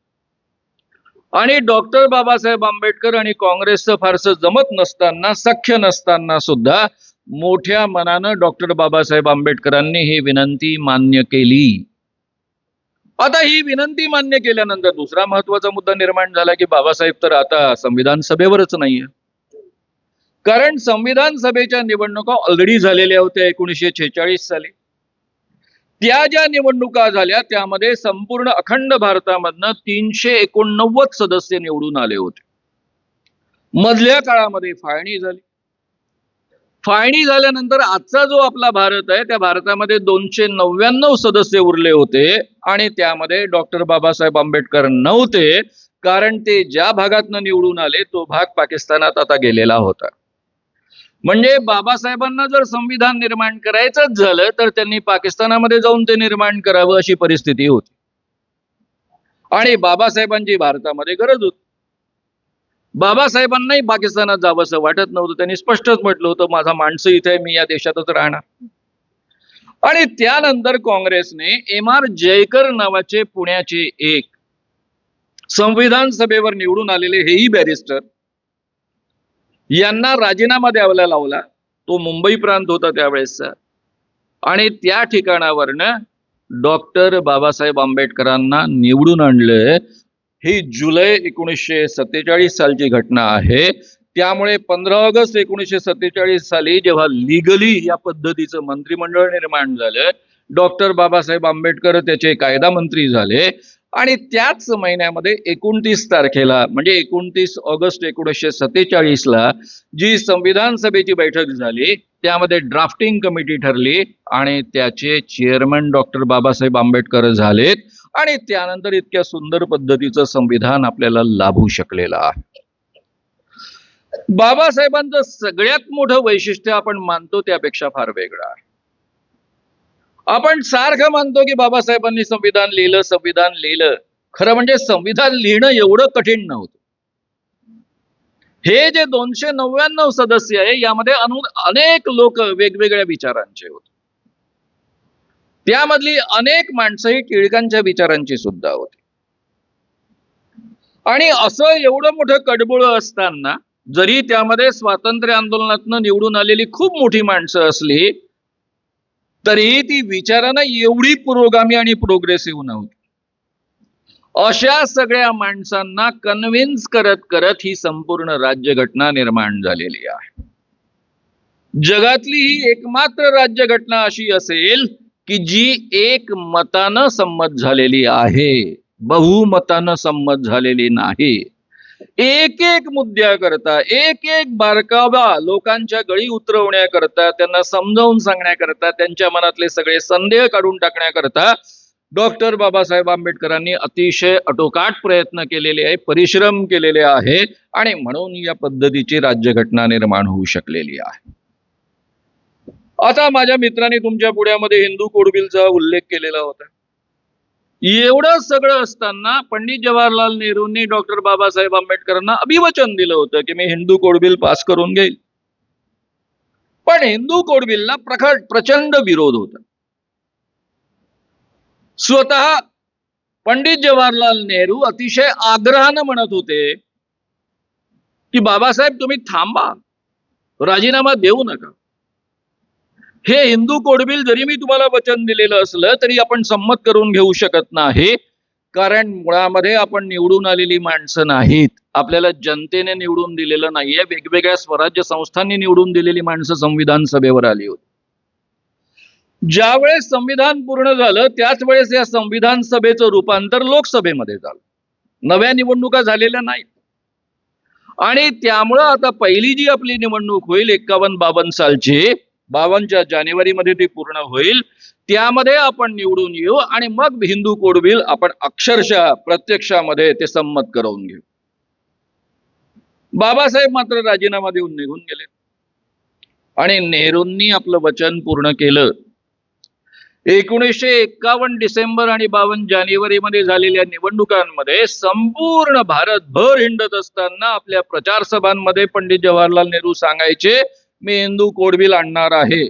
आणि डॉक्टर बाबासाहेब आंबेडकर आणि काँग्रेसचं फारसं जमत नसताना, सख्य नसताना सुद्धा मोठ्या मनानं डॉक्टर बाबासाहेब आंबेडकरांनी ही विनंती मान्य केली. आता ही विनंती मान्य केल्यानंतर दुसरा महत्वाचा मुद्दा निर्माण झाला की बाबासाहेब तर आता संविधान सभेवरच नाहीये. कारण संविधान सभेच्या निवडणुका ऑलरेडी झालेल्या होत्या 1946 साली. त्या ज्या निवडणुका झाल्या त्यामध्ये संपूर्ण अखंड भारतामधनं 389 सदस्य निवडून आले होते. मधल्या काळामध्ये फाळणी झाली. फाळणी झाल्यानंतर आजचा जो आपला भारत आहे त्या भारतामध्ये 299 सदस्य उरले होते आणि त्यामध्ये डॉक्टर बाबासाहेब आंबेडकर नव्हते, कारण ते ज्या भागातनं निवडून आले तो भाग पाकिस्तानात आता गेलेला होता. म्हणजे बाबासाहेबांना जर संविधान निर्माण करायचंच झालं तर त्यांनी पाकिस्तानामध्ये जाऊन ते निर्माण करावं अशी परिस्थिती होती. आणि बाबासाहेबांची भारतामध्ये गरज होती. बाबासाहेबांनाही पाकिस्तानात जावंसं वाटत नव्हतं. त्यांनी स्पष्टच म्हटलं होतं, माझा माणसं इथे आहे, मी या देशातच राहणार. आणि त्यानंतर काँग्रेसने एम आर जयकर नावाचे पुण्याचे एक संविधान सभेवर निवडून आलेले हेही बॅरिस्टर यांना राजीनामा द्यायला लावला. तो मुंबई प्रांत होता त्यावेळेसचा. आणि त्या ठिकाणावरनं डॉक्टर बाबासाहेब आंबेडकरांना निवडून आणलं. ही जुलै 1947 सालची घटना आहे. त्यामुळे 15 ऑगस्ट 1947 साली जेव्हा लिगली या पद्धतीचं मंत्रिमंडळ निर्माण झालं, डॉक्टर बाबासाहेब आंबेडकर त्याचे कायदा मंत्री झाले. आणि त्याच महिन्यामध्ये 29 तारखेला म्हणजे 29 ऑगस्ट 1947 ला जी संविधान सभेची बैठक झाली, त्यामध्ये ड्राफ्टिंग कमिटी ठरली आणि त्याचे चेअरमन डॉक्टर बाबासाहेब आंबेडकर झालेत. आणि त्यानंतर इतक्या सुंदर पद्धतीचं संविधान आपल्याला लाभू शकलेलं आहे. बाबासाहेबांचं सगळ्यात मोठं वैशिष्ट्य आपण मानतो त्यापेक्षा फार वेगळं आहे. आपण सारखं मानतो की बाबासाहेबांनी संविधान लिहिलं. खरं म्हणजे संविधान लिहिणं एवढं कठीण नव्हतं. हे जे 299 सदस्य आहे यामध्ये अनेक लोक वेगवेगळ्या विचारांचे होते. त्यामधली अनेक माणसं ही टिळकांच्या विचारांची सुद्धा होती. आणि असं एवढं मोठं कडबोळं असताना जरी त्यामध्ये स्वातंत्र्य आंदोलनातनं निवडून आलेली खूप मोठी माणसं असली तरीही ती विचारानं एवढी पुरोगामी आणि प्रोग्रेसिव्ह नव्हती. अशा सगळ्या माणसांना कन्व्हिन्स करत करत ही संपूर्ण राज्यघटना निर्माण झालेली आहे. जगातली ही एकमात्र राज्यघटना अशी असेल की जी एक मतानं संमत झालेली आहे, बहुमतानं संमत झालेली नाही. एक एक मुद्द्याकरता, एक एक बारकावा लोकांच्या गळी उतरवण्याकरता, त्यांना समजावून सांगण्याकरता, त्यांच्या मनातले सगळे संदेह काढून टाकण्याकरता डॉक्टर बाबासाहेब आंबेडकरांनी अतिशय अटोकाट प्रयत्न केलेले आहे, परिश्रम केलेले आहे. आणि म्हणून या पद्धतीची राज्यघटना निर्माण होऊ शकलेली आहे. आता माझ्या मित्रांनी तुमच्या पुढ्यामध्ये हिंदू कोड बिलचा उल्लेख केलेला होता. एवढं सगळं असताना पंडित जवाहरलाल नेहरूंनी डॉक्टर बाबासाहेब आंबेडकरांना अभिवचन दिलं होतं की मी हिंदू कोड बिल पास करून घेईल. पण हिंदू कोड बिलला प्रचंड विरोध होता. स्वतः पंडित जवाहरलाल नेहरू अतिशय आग्रहानं म्हणत होते की बाबासाहेब तुम्ही थांबा, राजीनामा देऊ नका. हे हिंदू कोड बिल जरी मी तुम्हाला वचन दिलेलं असलं तरी आपण संमत करून घेऊ शकत नाही. कारण मुळामध्ये आपण निवडून आलेली माणसं नाहीत. आपल्याला जनतेने निवडून दिलेलं नाहीये. वेगवेगळ्या स्वराज्य संस्थांनी निवडून दिलेली माणसं संविधान सभेवर आली होती. ज्यावेळेस संविधान पूर्ण झालं त्याच वेळेस या संविधान सभेचं रूपांतर लोकसभेमध्ये झालं. नव्या निवडणुका झालेल्या नाहीत. आणि त्यामुळं आता पहिली जी आपली निवडणूक होईल 51-52 सालची, 52च्या जानेवारीमध्ये ती पूर्ण होईल. त्यामध्ये आपण निवडून येऊ आणि मग हिंदू कोड बिल आपण अक्षरशः प्रत्यक्षामध्ये ते संमत करून घेऊ. बाबासाहेब मात्र राजीनामा देऊन निघून गेले आणि नेहरूंनी आपलं वचन पूर्ण केलं. 1951 डिसेंबर आणि 52 जानेवारीमध्ये झालेल्या निवडणुकांमध्ये संपूर्ण भारतभर हिंडत असताना आपल्या प्रचार सभांमध्ये पंडित जवाहरलाल नेहरू सांगायचे मी हिंदू कोड बिल आणणार आहे,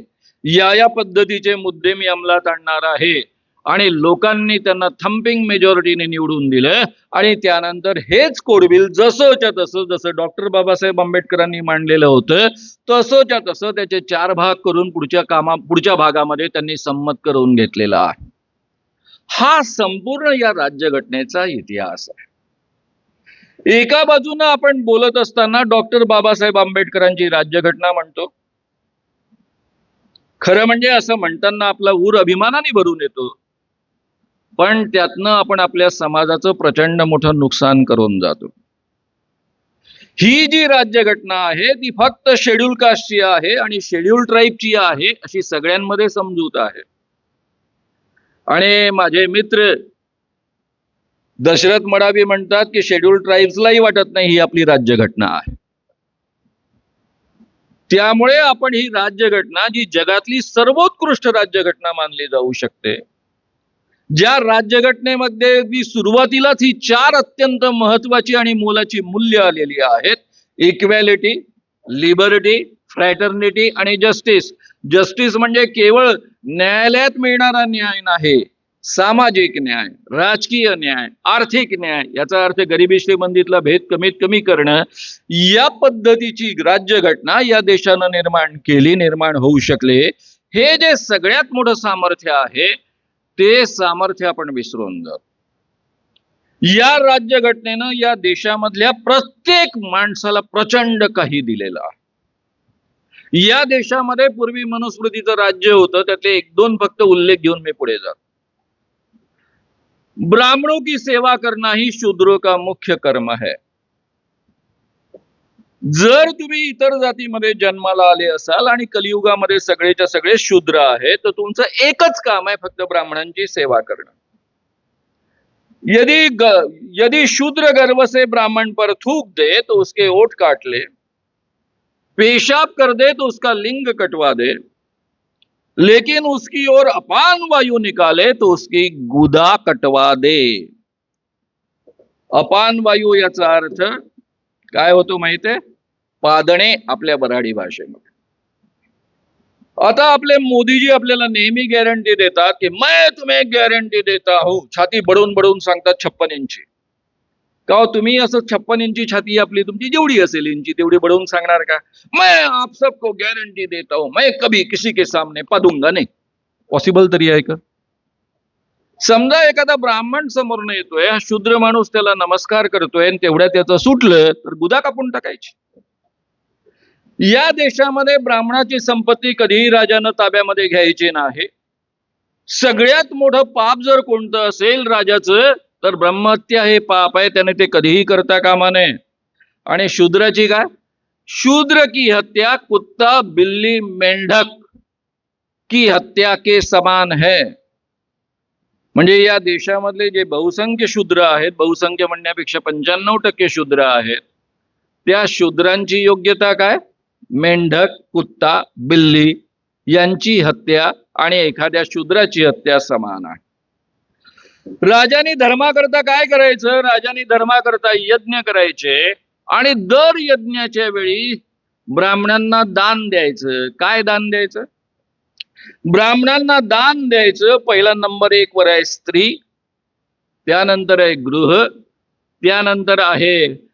या पद्धतीचे मुद्दे मी अंमलात आणणार आहे. आणि लोकांनी त्यांना थम्पिंग मेजॉरिटीने निवडून दिलं. आणि त्यानंतर हेच कोड बिल जसंच्या तसं, जसं डॉक्टर बाबासाहेब आंबेडकरांनी मांडलेलं होतं तसंच्या तसं त्याचे 4 भाग करून पुढच्या भागामध्ये त्यांनी संमत करून घेतलेला आहे. हा संपूर्ण या राज्यघटनेचा इतिहास आहे. एका बाजूनं आपण बोलत असताना डॉक्टर बाबासाहेब आंबेडकरांची राज्यघटना म्हणतो. खरं म्हणजे असं म्हणताना आपला ऊर अभिमानाने भरून येतो. पण त्यातनं आपण आपल्या समाजाचं प्रचंड मोठं नुकसान करून जातो. ही जी राज्यघटना आहे ती फक्त शेड्यूल कास्टची आहे आणि शेड्यूल ट्राईबची आहे अशी सगळ्यांमध्ये समजूत आहे. आणि माझे मित्र दशरथ मडावी म्हणतात की शेड्यूल ट्राईब्सलाही वाटत नाही ही आपली राज्यघटना आहे. त्यामुळे आपण ही राज्यघटना जी जगातली सर्वोत्कृष्ट राज्यघटना मानली जाऊ शकते ज्या राज्यघटनेमध्ये अगदी सुरुवातीलाच ही 4 अत्यंत महत्वाची आणि मोलाची मूल्य आलेली आहेत: इक्वॅलिटी, लिबर्टी, फ्रॅटर्निटी आणि जस्टिस. जस्टिस म्हणजे केवळ न्यायालयात मिळणारा न्याय नाही, सामाजिक न्याय, राजकीय न्याय, आर्थिक न्याय. याचा अर्थ गरिबी श्रीमंतीतला भेद कमीत कमी करणं. या पद्धतीची राज्यघटना या देशानं निर्माण होऊ शकले. हे जे सगळ्यात मोठं सामर्थ्य आहे, ते सामर्थ्य आपण विसरून जातो. या राज्यघटनेनं या देशामधल्या प्रत्येक माणसाला प्रचंड काही दिलेलं आहे. या देशामध्ये पूर्वी मनुस्मृतीचं राज्य होतं, त्यातले 1-2 फक्त उल्लेख घेऊन मी पुढे जातो. ब्राह्मणों की सेवा करना ही शूद्रों का मुख्य कर्म है. जर तुम्ही इतर जातीमध्ये जन्माला आले असाल आणि कलियुगामध्ये सगळेच्या सगळे शूद्र आहेत, तर तुमचं एकच काम आहे, फक्त ब्राह्मणांची सेवा करणं. यदि शूद्र गर्व से ब्राह्मण पर थूक दे तो उसके ओठ काट ले, पेशाब कर दे तो उसका लिंग कटवा दे, लेकिन उसकी ओर अपान वायु निकाले तो उसकी गुदा कटवा दे. अपान वायू याचा अर्थ काय होतो माहितीये? पादणे आपल्या वऱ्हाडी भाषेमध्ये. आता आपले मोदीजी आपल्याला नेहमी गॅरंटी देतात की मैं तुम्हें गॅरंटी देता हूं. छाती बडवून बडवून सांगतात 56 इंची. का हो, तुम्ही असं 56 इंची छाती आपली तुमची जेवढी असेल इंची तेवढी बडवून सांगणार का? मैं आप सबको गॅरंटी देता हूं, मैं कभी किसी के सामने पादूंगा नाही. पॉसिबल तरी आहे का? समजा एखादा ब्राह्मण समोरनं येतोय, हा शूद्र माणूस त्याला नमस्कार करतोय आणि तेवढ्या त्याचं सुटलं तर गुदा कापून टाकायची. या देशामध्ये ब्राह्मणाची संपत्ती कधीही राजानं ताब्यामध्ये घ्यायची नाही. सगळ्यात मोठं पाप जर कोणतं असेल राजाचं, तर ब्रह्महत्या हे पाप आहे, त्याने ते कधीही करता कामा नये. आणि शूद्राची काय? शूद्र की हत्या कुत्ता बिल्ली मेंढक की हत्या के समान है. म्हणजे या देशामधले जे बहुसंख्य शूद्र आहेत, बहुसंख्य म्हणण्यापेक्षा 95% शूद्र आहेत, त्या शूद्रांची योग्यता काय? मेंढक, कुत्ता, बिल्ली यांची हत्या आणि एखाद्या शूद्राची हत्या समान आहे. राजांनी धर्माकरता काय करायचं? राजांनी धर्माकरता यज्ञ करायचे आणि दर यज्ञाच्या वेळी ब्राह्मणांना दान द्यायचं. काय दान द्यायचं? ब्राह्मणांना दान द्यायचं. पहिला नंबर 1 वर आहे स्त्री, त्यानंतर आहे गृह, त्यानंतर आहे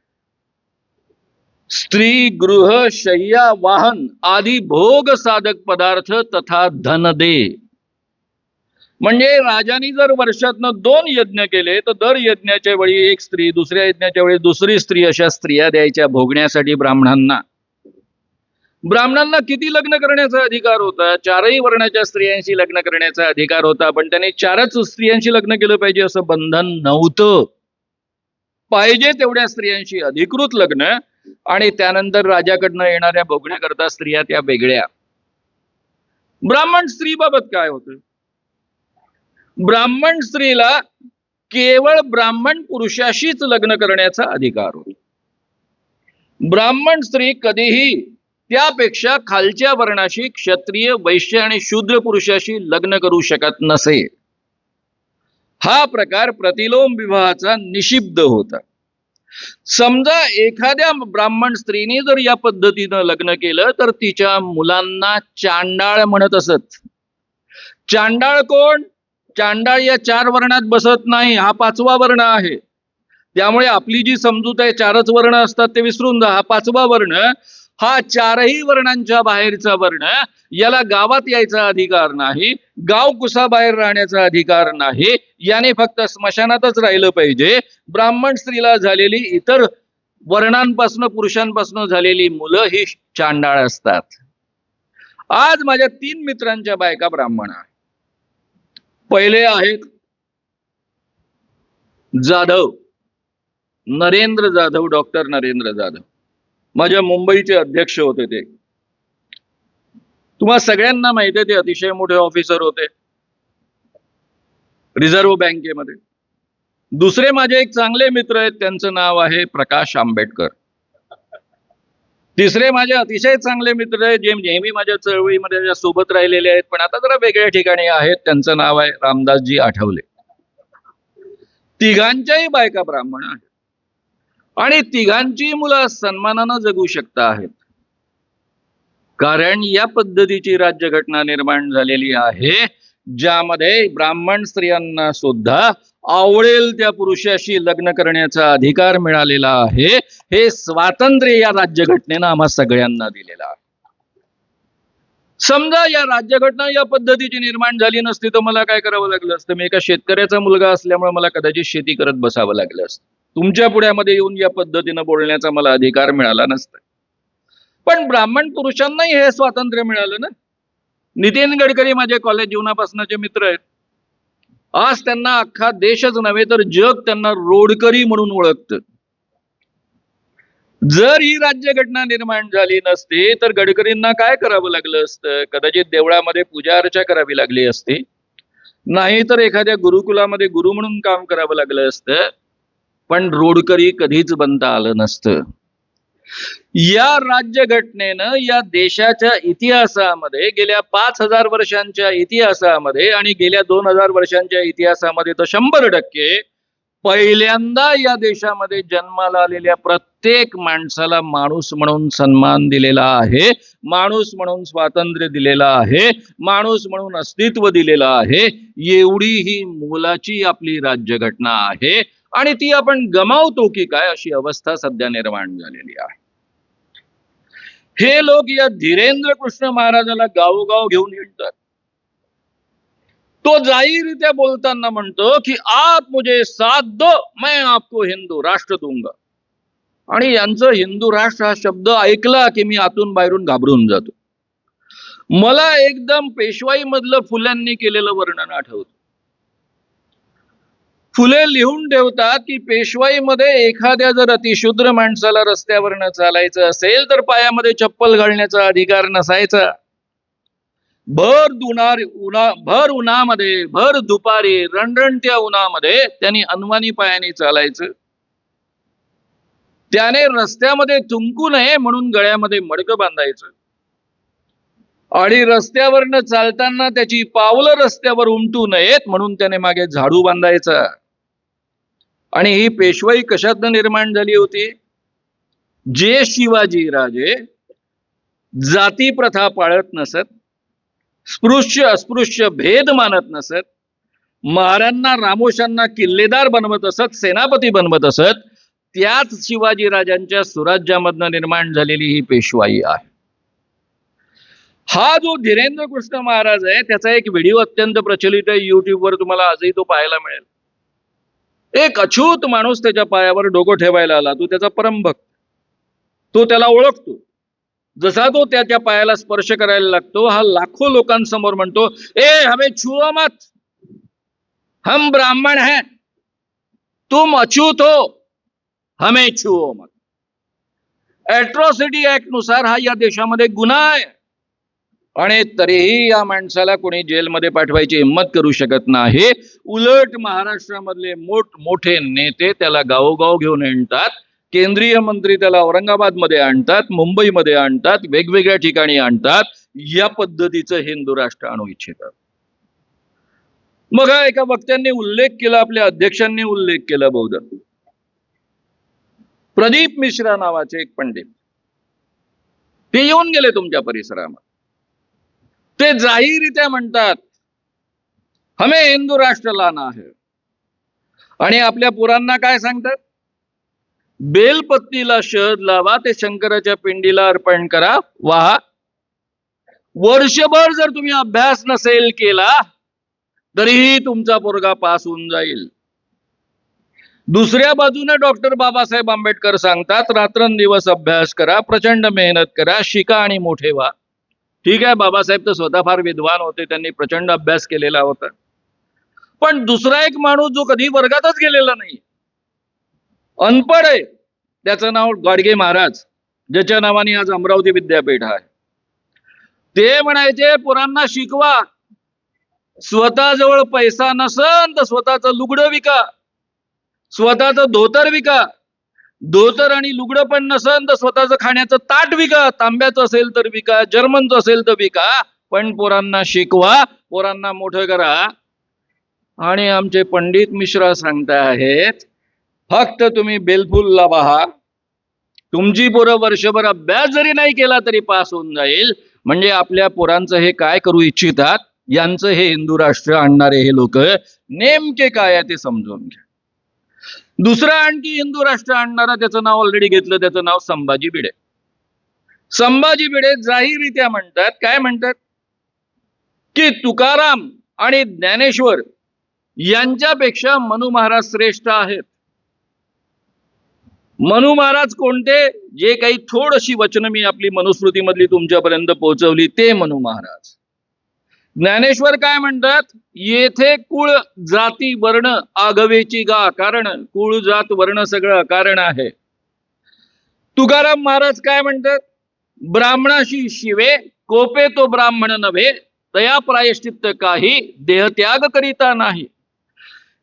स्त्री, गृह, शय्या, वाहन आदी भोग साधक पदार्थ तथा धन दे. म्हणजे राजांनी जर वर्षातनं 2 यज्ञ केले तर दर यज्ञाच्या वेळी एक स्त्री, दुसऱ्या यज्ञाच्या वेळी दुसरी स्त्री, अशा स्त्रिया द्यायच्या भोगण्यासाठी ब्राह्मणांना. ब्राह्मणांना किती लग्न करण्याचा अधिकार होता? 4ही वर्णाच्या स्त्रियांशी लग्न करण्याचा अधिकार होता, पण त्यांनी 4च स्त्रियांशी लग्न केलं पाहिजे असं बंधन नव्हतं. पाहिजे तेवढ्या स्त्रियांशी अधिकृत लग्न आणि त्यानंतर राजाकडनं येणाऱ्या भोगण्याकरता स्त्रिया त्या वेगळ्या. ब्राह्मण स्त्रीबाबत काय होतं? ब्राह्मण स्त्रीला केवळ ब्राह्मण पुरुषाशीच लग्न करण्याचा अधिकार होता. ब्राह्मण स्त्री कधीही त्यापेक्षा खालच्या वर्णाशी, क्षत्रिय, वैश्य आणि शूद्र पुरुषाशी लग्न करू शकत नसे. हा प्रकार प्रतिलोम विवाहाचा निषिद्ध होता. समजा एखाद्या ब्राह्मण स्त्रीने जर या पद्धतीनं लग्न केलं तर तिच्या मुलांना चांडाळ म्हणत असत. चांडाळ कोण? चांडाळ या 4 वर्णात बसत नाही, हा 5वा वर्ण आहे. त्यामुळे आपली जी समजूत आहे 4च वर्ण असतात ते विसरून जा. हा 5वा वर्ण, हा 4ही वर्णांच्या बाहेरचा वर्ण. याला गावात यायचा अधिकार नाही, गाव कुसाबाहेर राहण्याचा अधिकार नाही, याने फक्त स्मशानातच राहिलं पाहिजे. ब्राह्मण स्त्रीला झालेली इतर वर्णांपासून, पुरुषांपासून झालेली मुलं ही चांडाळ असतात. आज माझ्या 3 मित्रांच्या बायका ब्राह्मण आहेत. पहिले आहेत जाधव, नरेंद्र जाधव, डॉक्टर नरेंद्र जाधव. माझ्या मुंबईचे अध्यक्ष होते ते. तुम्हा सगळ्यांना माहिती आहे ते अतिशय मोठे ऑफिसर होते रिझर्व्ह बँकेमध्ये. दुसरे माझे एक चांगले मित्र आहेत, त्यांचं नाव आहे प्रकाश आंबेडकर. तिसरे माझे अतिशय चांगले मित्र आहेत, जे नेहमी माझ्या चळवळीमध्ये सोबत राहिलेले आहेत, पण आता जरा वेगळ्या ठिकाणी आहेत. त्यांचं नाव आहे रामदासजी आठवले. तिघांच्याही बायका ब्राह्मण आहेत आणि तिघांची मुलं सन्मानानं जगू शकता आहेत. कारण या पद्धतीची राज्यघटना निर्माण झालेली आहे, ज्यामध्ये ब्राह्मण स्त्रियांना सुद्धा आवडेल त्या पुरुषाशी लग्न करण्याचा अधिकार मिळालेला आहे. हे स्वातंत्र्य या राज्यघटनेनं आम्हा सगळ्यांना दिलेलं आहे. समजा या राज्यघटना या पद्धतीची निर्माण झाली नसती तर मला काय करावं लागलं असतं? मी एका शेतकऱ्याचा मुलगा असल्यामुळे मला कदाचित शेती करत बसावं लागलं असतं. तुमच्या पुढ्यामध्ये येऊन या पद्धतीनं बोलण्याचा मला अधिकार मिळाला नसता. पण ब्राह्मण पुरुषांनाही हे स्वातंत्र्य मिळालं ना. नितीन गडकरी माझे कॉलेज जीवनापासूनचे मित्र आहेत. आज त्यांना अख्खा देशच नव्हे तर जग त्यांना रोडकरी म्हणून ओळखतं. जर ही राज्यघटना निर्माण झाली नसती तर गडकरींना काय करावं लागलं असतं? कदाचित देवळामध्ये पूजा अर्चा करावी लागली असती, नाही तर एखाद्या गुरुकुलामध्ये गुरु म्हणून काम करावं लागलं असतं. पण रोडकरी कधीच बनता आलं नसतं. या राज्यघटनेनं या देशाच्या इतिहासामध्ये गेल्या 5000 वर्षांच्या इतिहासामध्ये आणि गेल्या 2000 वर्षांच्या इतिहासामध्ये तर 100% पहिल्यांदा या देशामध्ये जन्माला आलेल्या प्रत्येक माणसाला माणूस म्हणून सन्मान दिलेला आहे, माणूस म्हणून स्वातंत्र्य दिलेला आहे, माणूस म्हणून अस्तित्व दिलेलं आहे. एवढी ही मोलाची आपली राज्यघटना आहे आणि ती आपण गमावतो की काय अशी अवस्था सध्या निर्माण झालेली आहे. हे लोक या धीरेंद्र कृष्ण महाराजाला गावोगाव घेऊन येतात. तो जाहीररित्या बोलताना म्हणतो की आप मुझे साथ दो मैं आपको हिंदू राष्ट्र दूंगा. आणि यांचं हिंदू राष्ट्र हा शब्द ऐकला की मी आतून बाहेरून घाबरून जातो. मला एकदम पेशवाई मधलं फुल्यांनी केलेलं वर्णन आठवतं. फुले लिहून ठेवतात की पेशवाईमध्ये एखाद्या जर अतिशूद्र माणसाला रस्त्यावरनं चालायचं असेल तर पायामध्ये चप्पल घालण्याचा अधिकार नसायचा. भर उन्हामध्ये भर दुपारी रणरणत्या उन्हामध्ये त्यांनी अनवाणी पायाने चालायचं. त्याने रस्त्यामध्ये थुंकू नये म्हणून गळ्यामध्ये मडकं बांधायचं आणि रस्त्यावरनं चालताना त्याची पावलं रस्त्यावर उमटू नयेत म्हणून त्याने मागे झाडू बांधायचा. आणि ही पेशवाई कशातनं निर्माण झाली होती? जे शिवाजी राजे जाती प्रथा पाळत नसत, स्पृश्य अस्पृश्य भेद मानत नसत, महारांना रामोशांना किल्लेदार बनवत असत, सेनापती बनवत असत, त्याच शिवाजी राजांच्या सुराज्यामधनं निर्माण झालेली ही पेशवाई आहे. हा जो धीरेंद्र कृष्ण महाराज आहे त्याचा एक व्हिडिओ अत्यंत प्रचलित आहे युट्यूबवर, तुम्हाला आजही तो पाहायला मिळेल. एक अछूत माणूस त्याच्या पायावर डोकं ठेवायला आला. तो त्याचा परमभक्त, तो त्याला ओळखतो. जसा तो त्याच्या पायाला स्पर्श करायला लागतो हा लाखो लोकांसमोर म्हणतो, ए हमें छुओ मत, हम ब्राह्मण हैं, तुम अछूत हो, हमें छुओ मत. एट्रॉसिटी ऍक्ट नुसार हा या देशामध्ये गुन्हा आहे आणि तरीही या माणसाला कोणी जेलमध्ये पाठवायची हिंमत करू शकत नाही. उलट महाराष्ट्रामधले मोठे नेते त्याला गावोगाव घेऊन येतात, केंद्रीय मंत्री त्याला औरंगाबादमध्ये आणतात, मुंबईमध्ये आणतात, वेगवेगळ्या ठिकाणी आणतात. या पद्धतीचं हिंदू राष्ट्र आणू इच्छितात. मग एका वक्त्यांनी उल्लेख केला, आपल्या अध्यक्षांनी उल्लेख केला बहुधा, प्रदीप मिश्रा नावाचे एक पंडित, ते येऊन गेले तुमच्या परिसरामध्ये. ते जाहीररित्या म्हणतात हमें हिंदू राष्ट्र लाना है आणि आपल्या पुरांना काय सांगतात? बेलपत्तीला शहद लावा, ते शंकराच्या पिंडीला अर्पण करा, वाहा. वर्षभर जर तुम्ही अभ्यास नसेल केला तरीही तुमचा पोरगा पास होऊन जाईल. दुसऱ्या बाजूने डॉक्टर बाबासाहेब आंबेडकर सांगतात रात्रंदिवस अभ्यास करा, प्रचंड मेहनत करा, शिका आणि मोठे व्हा. ठीक आहे, बाबासाहेब तर स्वतः फार विद्वान होते, त्यांनी प्रचंड अभ्यास केलेला होता. पण दुसरा एक माणूस जो कधी वर्गातच गेलेला नाही, अनपढ आहे, त्याचं नाव गाडगे महाराज, ज्याच्या नावाने आज अमरावती विद्यापीठ आहे. ते म्हणायचे पोरांना शिकवा, स्वतःजवळ पैसा नसन तर स्वतःचं लुगडं विका, स्वतःचं धोतर विका, धोतर आणि लुगडं पण नसन तर स्वतःचं खाण्याचं ताट विका, तांब्याचं असेल तर विका, जर्मनचं असेल तर विका, पण पोरांना शिकवा, पोरांना मोठं करा. आणि आमचे पंडित मिश्रा सांगता आहेत फक्त तुम्ही बेलफुलला पहा, तुमची पोरं वर्षभर अभ्यास जरी नाही केला तरी पास होऊन जाईल. म्हणजे आपल्या पोरांचं हे काय करू इच्छितात, यांचं हे हिंदू राष्ट्र आणणारे हे लोक नेमके काय आहे ते समजून घ्या. दुसरा आणखी हिंदू राष्ट्र आणणारा, त्याचं नाव ऑलरेडी घेतलं, त्याचं नाव संभाजी भिडे. संभाजी भिडे जाहीररित्या म्हणतात, काय म्हणतात की तुकाराम आणि ज्ञानेश्वर यांच्यापेक्षा मनु महाराज श्रेष्ठ आहेत. मनु महाराज कोणते? जे काही थोडीशी वचन मी आपली मनुस्मृतीमधली तुमच्यापर्यंत पोहोचवली ते मनु महाराज. ज्ञानेश्वर काय म्हणतात? येथे कुळ जाती वर्ण आगवेची गा, कारण कुळ जात वर्ण सगळं कारण आहे. तुकाराम महाराज काय म्हणतात? ब्राह्मणाशी शिवे कोपे तो ब्राह्मण नव्हे, तया प्रायश्चित्त काही देहत्याग करिता नाही.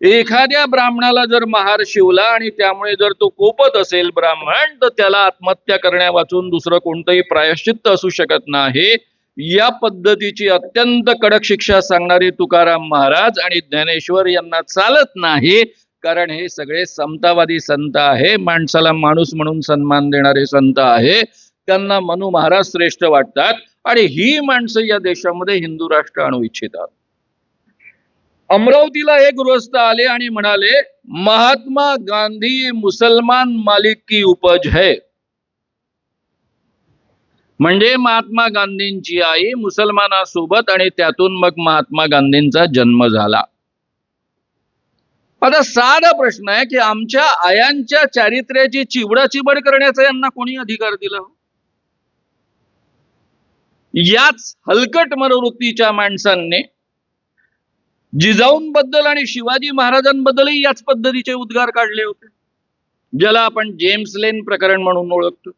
एखाद्या ब्राह्मणाला जर महार शिवला आणि त्यामुळे जर तो कोपत असेल ब्राह्मण, तर त्याला आत्महत्या करण्या वाचून दुसरं कोणतंही प्रायश्चित्त असू शकत नाही. या पद्धतीची अत्यंत कडक शिक्षा सांगणारे तुकाराम महाराज आणि ज्ञानेश्वर यांना चालत नाही, कारण हे सगळे समतावादी संत आहे, माणसाला माणूस म्हणून सन्मान देणारे संत आहे. त्यांना मनु महाराज श्रेष्ठ वाटतात आणि ही माणसं या देशामध्ये हिंदू राष्ट्र आणू इच्छितात. अमरावतीला एक गृहस्थ आले आणि म्हणाले, महात्मा गांधी मुसलमान मालिक की उपज है. म्हणजे महात्मा गांधींची आई मुसलमानासोबत आणि त्यातून मग महात्मा गांधींचा जन्म झाला. आता साधा प्रश्न आहे की आमच्या आयांच्या चारित्र्याची चिवडाचिवड करण्याचा यांना कोणी अधिकार दिला? याच हलकट मनोवृत्तीच्या माणसांनी जिजाऊंबद्दल आणि शिवाजी महाराजांबद्दलही याच पद्धतीचे उद्गार काढले होते, ज्याला आपण जेम्स लेन प्रकरण म्हणून ओळखतो.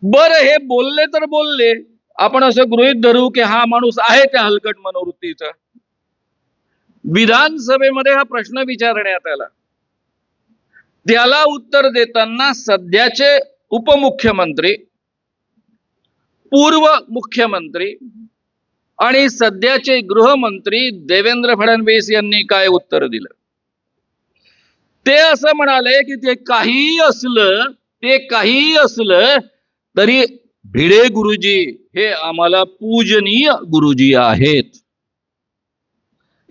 बरं, हे बोलले तर बोलले, आपण असं गृहीत धरू की हा माणूस आहे त्या हलकट मनोवृत्तीचा. विधानसभेमध्ये हा प्रश्न विचारण्यात आला, त्याला उत्तर देताना सध्याचे उपमुख्यमंत्री, पूर्व मुख्यमंत्री आणि सध्याचे गृहमंत्री देवेंद्र फडणवीस यांनी काय उत्तर दिलं? ते असं म्हणाले की ते काहीही असलं तरी भिडे गुरुजी हे आम्हाला पूजनीय गुरुजी आहेत.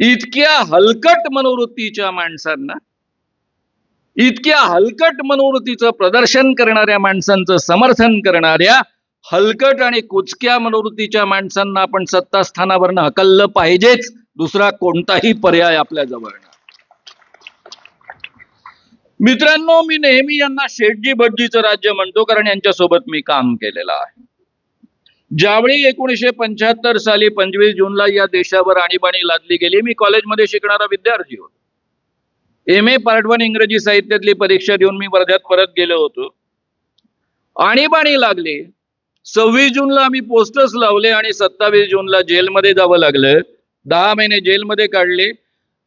इतक्या हलकट मनोवृत्तीच्या माणसांना, इतक्या हलकट मनोवृत्तीचं प्रदर्शन करणाऱ्या माणसांचं समर्थन करणाऱ्या हलकट आणि कुचक्या मनोवृत्तीच्या माणसांना आपण सत्तास्थानावरनं हकललं पाहिजेच. दुसरा कोणताही पर्याय आपल्या जवळ नाही. मित्रांनो, मी नेहमी यांना शेठजी भटजीचं राज्य म्हणतो, कारण यांच्यासोबत मी काम केलेलं आहे. ज्यावेळी 1975 साली 25 जूनला या देशावर आणीबाणी लादली गेली, मी कॉलेजमध्ये शिकणारा विद्यार्थी होतो. MA पार्ट 1 इंग्रजी साहित्यातली परीक्षा देऊन मी वर्ध्यात परत गेलो होतो. आणीबाणी लागली. 26 जूनला आम्ही पोस्टर्स लावले आणि 27 जूनला जेलमध्ये जावं लागलं. 10 महिने जेलमध्ये काढले.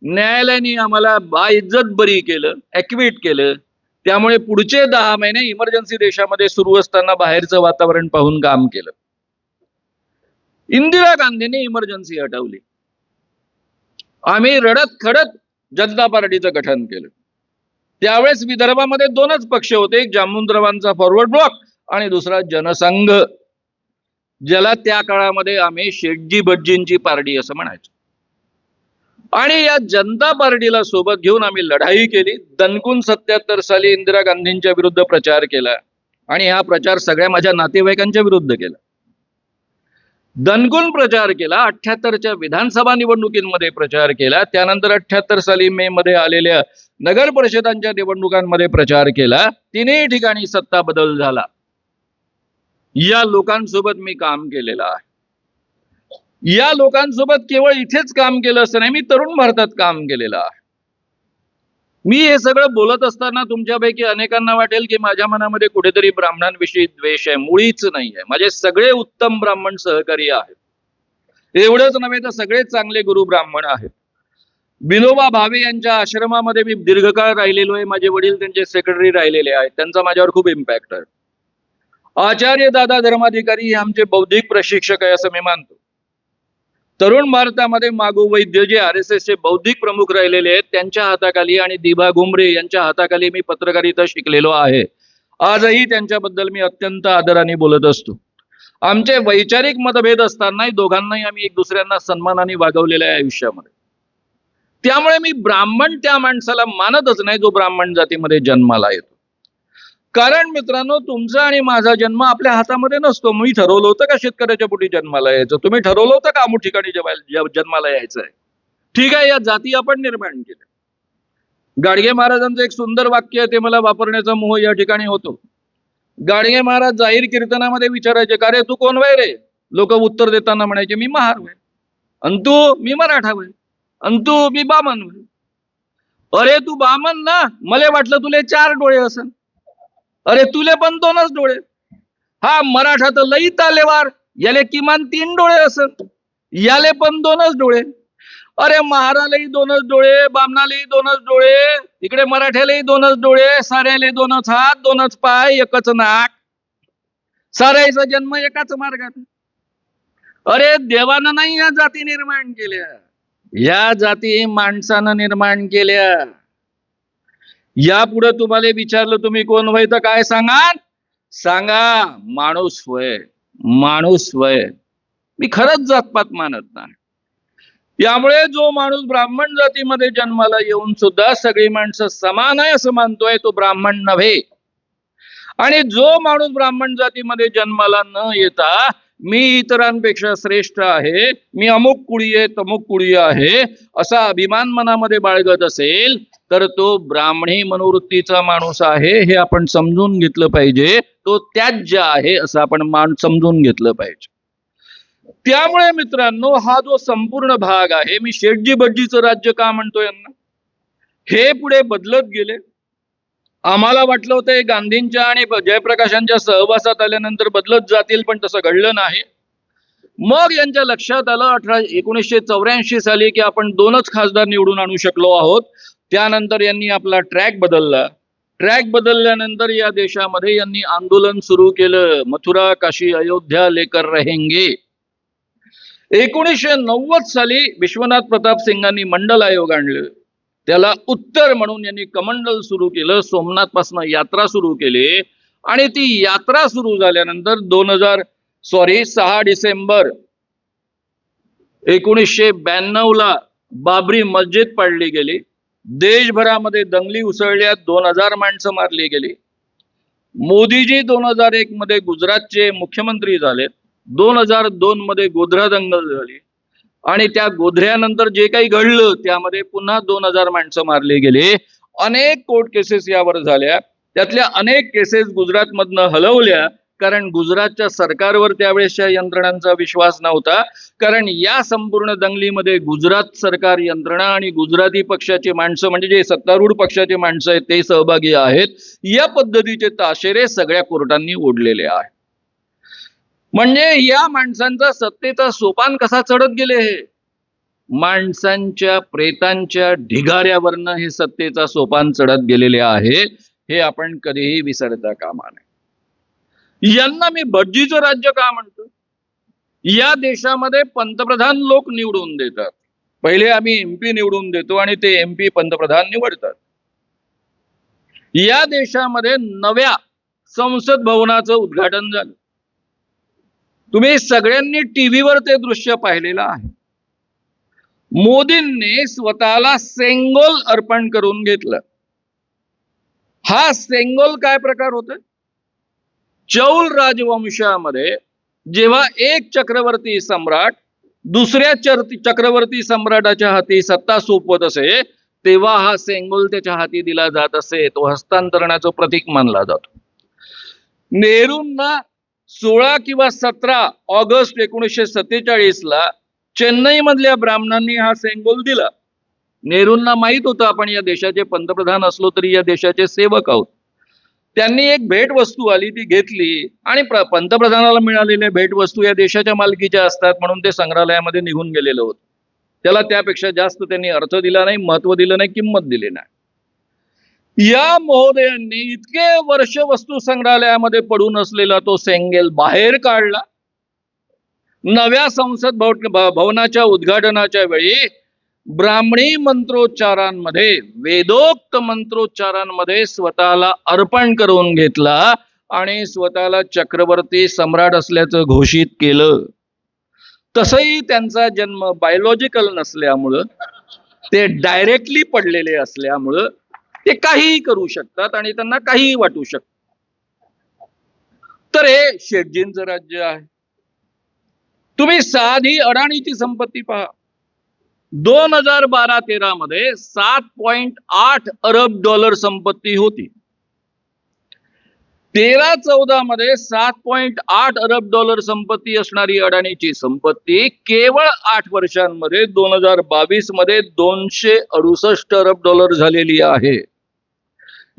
न्यायालयाने आम्हाला बाइज्जत बरी केलं, ऍक्विट केलं. त्यामुळे पुढचे 10 महिने इमर्जन्सी देशामध्ये सुरू असताना बाहेरचं वातावरण पाहून काम केलं. इंदिरा गांधींनी इमर्जन्सी हटवली. आम्ही रडत खडत जनता पार्टीचं गठन केलं. त्यावेळेस विदर्भामध्ये 2च पक्ष होते, एक जामवंतरावांचा फॉरवर्ड ब्लॉक आणि दुसरा जनसंघ, ज्याला त्या काळामध्ये आम्ही शेठजी भटजींची पार्टी असं म्हणायचो. आणि या जनता पार्टीला सोबत घेऊन आम्ही लढाई केली. दणकून 77 साली इंदिरा गांधींच्या विरुद्ध प्रचार केला आणि हा प्रचार सगळ्या माझ्या नातेवाईकांच्या विरुद्ध केला. दणकून प्रचार केला. 78च्या विधानसभा निवडणुकीमध्ये प्रचार केला. त्यानंतर 78 साली मे मध्ये आलेल्या नगर परिषदांच्या निवडणुकांमध्ये प्रचार केला. 3ही ठिकाणी सत्ता बदल झाला. या लोकांसोबत मी काम केलेलं आहे. या लोकांसोबत केवळ इथेच काम केलं असं नाही, मी तरुण भारतात काम केलेलं आहे. मी हे सगळं बोलत असताना तुमच्यापैकी अनेकांना वाटेल की माझ्या मनामध्ये कुठेतरी ब्राह्मणांविषयी द्वेष आहे. मुळीच नाही आहे. माझे सगळे उत्तम ब्राह्मण सहकारी आहेत. एवढंच नव्हे तर सगळे चांगले गुरु ब्राह्मण आहेत. विनोबा भावे यांच्या आश्रमामध्ये मी दीर्घकाळ राहिलेलो आहे. माझे वडील त्यांचे सेक्रेटरी राहिलेले आहेत. त्यांचा माझ्यावर खूप इम्पॅक्ट आहे. आचार्य दादा धर्माधिकारी हे आमचे बौद्धिक प्रशिक्षक आहे असं मी मानतो. तरुण भारतामध्ये मागू वैद्य जे RSSचे बौद्धिक प्रमुख राहिलेले आहेत त्यांच्या हाताखाली आणि दिभा घुमरे यांच्या हाताखाली मी पत्रकारिता शिकलेलो आहे. आजही त्यांच्याबद्दल मी अत्यंत आदराने बोलत असतो. आमचे वैचारिक मतभेद असतानाही दोघांनाही आम्ही एक दुसऱ्यांना सन्मानाने वागवलेलं आहे आयुष्यामध्ये. त्यामुळे मी ब्राह्मण त्या माणसाला मानतच नाही जो ब्राह्मण जातीमध्ये जन्माला येतो. कारण मित्रांनो, तुमचा आणि माझा जन्म आपल्या हातामध्ये नसतो. मी ठरवलं होतं का शेतकऱ्याच्या पोटी जन्माला यायचं? तुम्ही ठरवलं होतं का अमुक ठिकाणी जन्माला यायचं आहे? ठीक आहे, या जाती आपण निर्माण केल्या. गाडगे महाराजांचं एक सुंदर वाक्य आहे, ते मला वापरण्याचा मोह या ठिकाणी होतो. गाडगे महाराज जाहीर कीर्तनामध्ये विचारायचे, का रे तू कोण वय रे? लोक उत्तर देताना म्हणायचे, मी महार वय. अंतू मी मराठा वय. अंतू मी बामन वय. अरे तू बामन ना, मला वाटलं तुले 4 डोळे असन. अरे तुले पण 2च डोळे. हा मराठा तर लई तालेवार, याले किमान 3 डोळे असत, याले पण 2च डोळे. अरे महारालाही 2च डोळे, बामणालाही 2च डोळे, इकडे मराठ्यालाही 2च डोळे, साऱ्याले 2च हात, 2च पाय, एकच नाक, साऱ्याचा जन्म एकाच मार्गात. अरे देवानं नाही या जाती निर्माण केल्या, या जाती माणसानं निर्माण केल्या. यापुढे तुम्हाला विचारलं तुम्ही कोण होय तर काय सांगा? माणूस होय, माणूस होय. मी खरंच जातपात मानत नाही. त्यामुळे जो माणूस ब्राह्मण जातीमध्ये जन्माला येऊन सुद्धा सगळी माणसं समान आहे असं मानतोय तो ब्राह्मण नव्हे. आणि जो माणूस ब्राह्मण जातीमध्ये जन्माला न येता मी इतरांपेक्षा श्रेष्ठ आहे, मी अमुक कुळी आहे, तमुक कुळी आहे असा अभिमान मनामध्ये बाळगत असेल तर तो ब्राह्मणी मनोवृत्तीचा माणूस आहे हे आपण समजून घेतलं पाहिजे. तो त्याज्य आहे असं आपण समजून घेतलं पाहिजे. त्यामुळे मित्रांनो, हा जो संपूर्ण भाग आहे, मी शेठजी भटजीचं राज्य का म्हणतोय यांना, हे पुढे बदलत गेले. आम्हाला वाटलं होतं हे गांधींच्या आणि जयप्रकाशांच्या सहवासात आल्यानंतर बदलत जातील, पण तसं घडलं नाही. मग यांच्या लक्षात आलं 1984 साली की आपण 2च खासदार निवडून आणू शकलो आहोत. त्यानंतर यांनी आपला ट्रॅक बदलला. ट्रॅक बदलल्यानंतर या देशामध्ये यांनी आंदोलन सुरू केलं, मथुरा काशी अयोध्या लेकर रहेंगे. 1990 साली विश्वनाथ प्रताप सिंगांनी मंडल आयोग आणलं. त्याला उत्तर म्हणून यांनी कमंडल सुरू केलं. सोमनाथ पासून यात्रा सुरू केली आणि ती यात्रा सुरू झाल्यानंतर 6 डिसेंबर 1992 ला बाबरी मस्जिद पाडली गेली. देशभरामध्ये दंगली उसळल्या, 2000 माणसं मारली गेली. मोदीजी 2001 मध्ये गुजरातचे मुख्यमंत्री झाले. 2002 मध्ये गोध्रा दंगल झाली आणि त्या गोध्र्यानंतर जे काही घडलं त्यामध्ये पुन्हा 2000 माणसं मारली गेली. अनेक कोर्ट केसेस यावर झाल्या. त्यातल्या अनेक केसेस गुजरातमधनं हलवल्या, कारण गुजरातच्या सरकारवर त्यावेळेसच्या यंत्रणांचा विश्वास नव्हता. कारण या संपूर्ण दंगलीमध्ये गुजरात सरकार यंत्रणा आणि गुजराती पक्षाचे माणसं, म्हणजे जे सत्तारूढ पक्षाचे माणसं आहेत ते सहभागी आहेत. या पद्धतीचे ताशेरे सगळ्या कोर्टांनी ओढलेले आहेत. म्हणजे या माणसांचा सत्तेचा सोपान कसा चढत गेले, हे माणसांच्या प्रेतांच्या ढिगाऱ्यावरनं हे सत्तेचा सोपान चढत गेलेले आहे, हे आपण कधीही विसरता कामा नये. यांना मी भटजीचं राज्य का म्हणतो? या देशामध्ये पंतप्रधान लोक निवडून देतात. पहिले आम्ही MP निवडून देतो आणि ते MP पंतप्रधान निवडतात. या देशामध्ये नव्या संसद भवनाचं उद्घाटन झालं. तुम्ही सगळ्यांनी टीव्हीवर ते दृश्य पाहिलेलं आहे. मोदींनी स्वतःला सेंगोल अर्पण करून घेतलं. हा सेंगोल काय प्रकार होता? चौल राजवंशामध्ये जेव्हा एक चक्रवर्ती सम्राट दुसऱ्या चक्रवर्ती सम्राटाच्या हाती सत्ता सोपवत असे, तेव्हा हा सेंगोल त्याच्या हाती दिला जात असे. तो हस्तांतरणाचं प्रतीक मानला जातो. नेहरूंना 16 किंवा 17 ऑगस्ट 1947 ला चेन्नई मधल्या ब्राह्मणांनी हा सेंगोल दिला. नेहरूंना माहित होतं आपण या देशाचे पंतप्रधान असलो तरी या देशाचे सेवक आहोत. त्यांनी एक भेटवस्तू आली ती घेतली आणि पंतप्रधानाला मिळालेल्या भेटवस्तू या देशाच्या मालकीच्या असतात म्हणून ते संग्रहालयामध्ये निघून गेलेलं होतं. त्याला त्यापेक्षा जास्त त्यांनी अर्थ दिला नाही, महत्व दिलं नाही, किंमत दिली नाही. या महोदयांनी इतके वर्ष वस्तू संग्रहालयामध्ये पडून असलेला तो सेंगेल बाहेर काढला नव्या संसद भवनाच्या उद्घाटनाच्या वेळी ब्राह्मणी मंत्रोच्चारांमध्ये, वेदोक्त मंत्रोच्चारांमध्ये स्वतःला अर्पण करून घेतला आणि स्वतःला चक्रवर्ती सम्राट असल्याचं घोषित केलं. तसंही त्यांचा जन्म बायोलॉजिकल नसल्यामुळं, ते डायरेक्टली पडलेले असल्यामुळं ते काहीही करू शकतात आणि त्यांना काहीही वाटू शकतं. तर हे शेटजींचं राज्य आहे. तुम्ही साधी अडाणीची संपत्ती पहा. 2012-13 मध्ये 7.8 अरब डॉलर संपत्ती होती. 13-14 मध्ये 7.8 अरब डॉलर संपत्ती असणारी अडाणीची संपत्ती केवळ 8 वर्षांमध्ये 2022 मध्ये 268 अरब डॉलर झालेली आहे.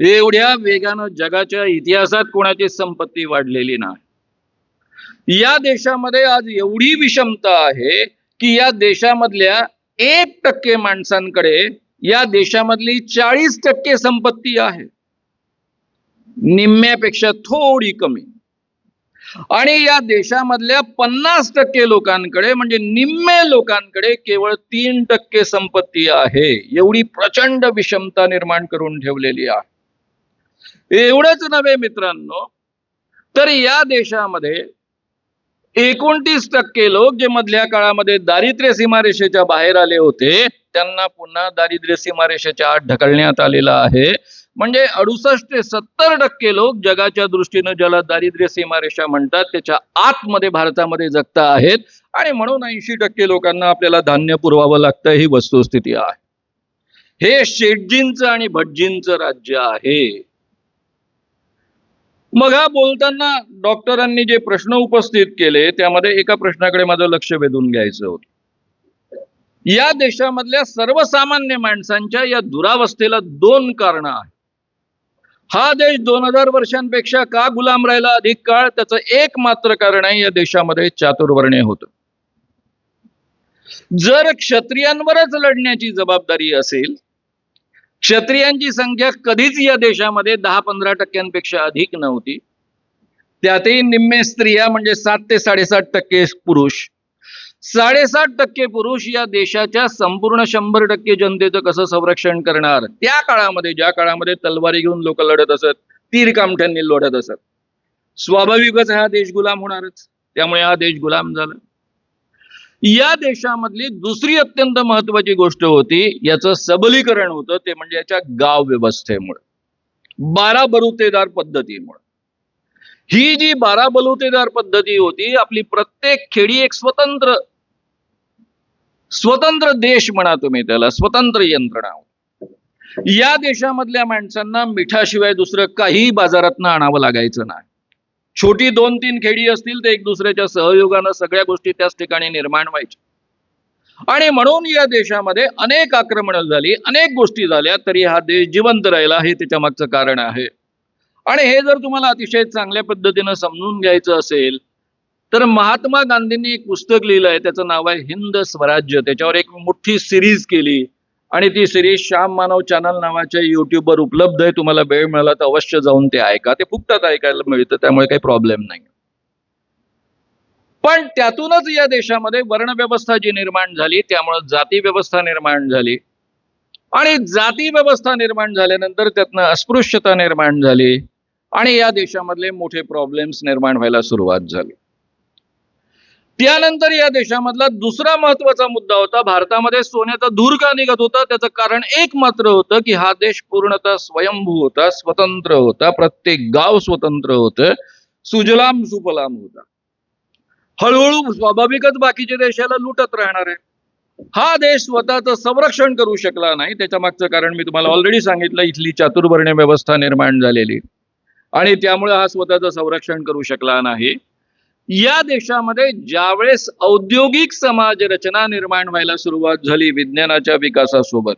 एवढ्या वेगानं जगाच्या इतिहासात कोणाची संपत्ती वाढलेली नाही. या देशामध्ये आज एवढी विषमता आहे की या देशामधल्या 1% माणसांकडे या देशामधली 40% संपत्ती आहे, निम्म्यापेक्षा थोडी कमी. आणि या देशामधल्या 50% लोकांकडे म्हणजे निम्मे लोकांकडे केवळ 3% संपत्ती आहे. एवढी प्रचंड विषमता निर्माण करून ठेवलेली आहे. एवढंच नव्हे मित्रांनो, तर या देशामध्ये 29% लोक जे मधल्या काळामध्ये दारिद्र्य सीमारेषेच्या बाहेर आले होते, त्यांना पुन्हा दारिद्र्य सीमारेषेच्या आत ढकलण्यात आलेलं आहे. म्हणजे 68 ते 70% लोक जगाच्या दृष्टीनं ज्याला दारिद्र्य सीमारेषा म्हणतात त्याच्या आतमध्ये भारतामध्ये जगता आहेत. आणि म्हणून 80% लोकांना आपल्याला धान्य पुरवावं लागतं, ही वस्तुस्थिती आहे. हे शेटजींचं आणि भटजींचं राज्य आहे. मग हा बोलताना डॉक्टरांनी जे प्रश्न उपस्थित केले त्यामध्ये एका प्रश्नाकडे माझं लक्ष वेधून घ्यायचं होतं. या देशामधल्या सर्वसामान्य माणसांच्या या दुरावस्थेला 2 कारणं आहेत. हा देश 2000 वर्षांपेक्षा का गुलाम राहिला अधिक काळ, त्याचं एक मात्र कारण आहे, या देशामध्ये चातुर्वर्ण्य होतं. जर क्षत्रियांवरच लढण्याची जबाबदारी असेल, क्षत्रियांची संख्या कधीच या देशामध्ये 10-15% अधिक नव्हती. त्यातही निम्मे स्त्रिया म्हणजे 7 ते 7.5% पुरुष. 7.5% पुरुष या देशाच्या संपूर्ण 100% जनतेचं कसं संरक्षण करणार? त्या काळामध्ये, ज्या काळामध्ये तलवारी घेऊन लोक लढत असत, तीर कामठ्यांनी लढत असत, स्वाभाविकच हा देश गुलाम होणारच. त्यामुळे हा देश गुलाम झाला. या देशामधली दुसरी अत्यंत महत्वाची गोष्ट होती, याचं सबलीकरण होतं, ते म्हणजे याच्या गाव व्यवस्थेमुळे, 12 बलुतेदार पद्धतीमुळे. ही जी 12 बलुतेदार पद्धती होती, आपली प्रत्येक खेडी एक स्वतंत्र देश म्हणा तुम्ही त्याला, स्वतंत्र यंत्रणा होती. या देशामधल्या माणसांना मिठाशिवाय दुसरं काही बाजारातनं आणावं लागायचं नाही. छोटी 2-3 खेडी असतील तर एक दुसऱ्याच्या सहयोगानं सगळ्या गोष्टी त्याच ठिकाणी निर्माण व्हायच्या. आणि म्हणून या देशामध्ये अनेक आक्रमणं झाली, अनेक गोष्टी झाल्या, तरी हा देश जिवंत राहिला, हे त्याच्या मागचं कारण आहे. आणि हे जर तुम्हाला अतिशय चांगल्या पद्धतीनं समजून घ्यायचं असेल तर महात्मा गांधींनी एक पुस्तक लिहिलंय, त्याचं नाव आहे हिंद स्वराज्य. त्याच्यावर एक मोठी सिरीज केली आणि ती सिरीज श्याम मानव चॅनल नावाच्या युट्यूबवर उपलब्ध आहे. तुम्हाला वेळ मिळाला तर अवश्य जाऊन ते ऐका. ते फुकटात ऐकायला मिळतं, त्यामुळे काही प्रॉब्लेम नाही. पण त्यातूनच या देशामध्ये वर्णव्यवस्था जी निर्माण झाली, त्यामुळे जाती व्यवस्था निर्माण झाली. आणि जाती व्यवस्था निर्माण झाल्यानंतर त्यातनं अस्पृश्यता निर्माण झाली आणि या देशामधले मोठे प्रॉब्लेम्स निर्माण व्हायला सुरुवात झाली. त्यानंतर या देशामधला दुसरा महत्वाचा मुद्दा होता, भारतामध्ये सोन्याचा धूर का निघत होता, त्याचं कारण एक मात्र होतं की हा देश पूर्णतः स्वयंभू होता, स्वतंत्र होता, प्रत्येक गाव स्वतंत्र होतं, सुजलाम सुफलाम होता. हळूहळू स्वाभाविकच बाकीच्या देशाला लुटत राहणार आहे. हा देश स्वतःचं संरक्षण करू शकला नाही. त्याच्या मागचं कारण मी तुम्हाला ऑलरेडी सांगितलं, इथली चातुर्वर्ण्य व्यवस्था निर्माण झालेली, आणि त्यामुळे हा स्वतःचं संरक्षण करू शकला नाही. या देशामध्ये ज्यावेळेस औद्योगिक समाज रचना निर्माण व्हायला सुरुवात झाली विज्ञानाच्या विकासासोबत,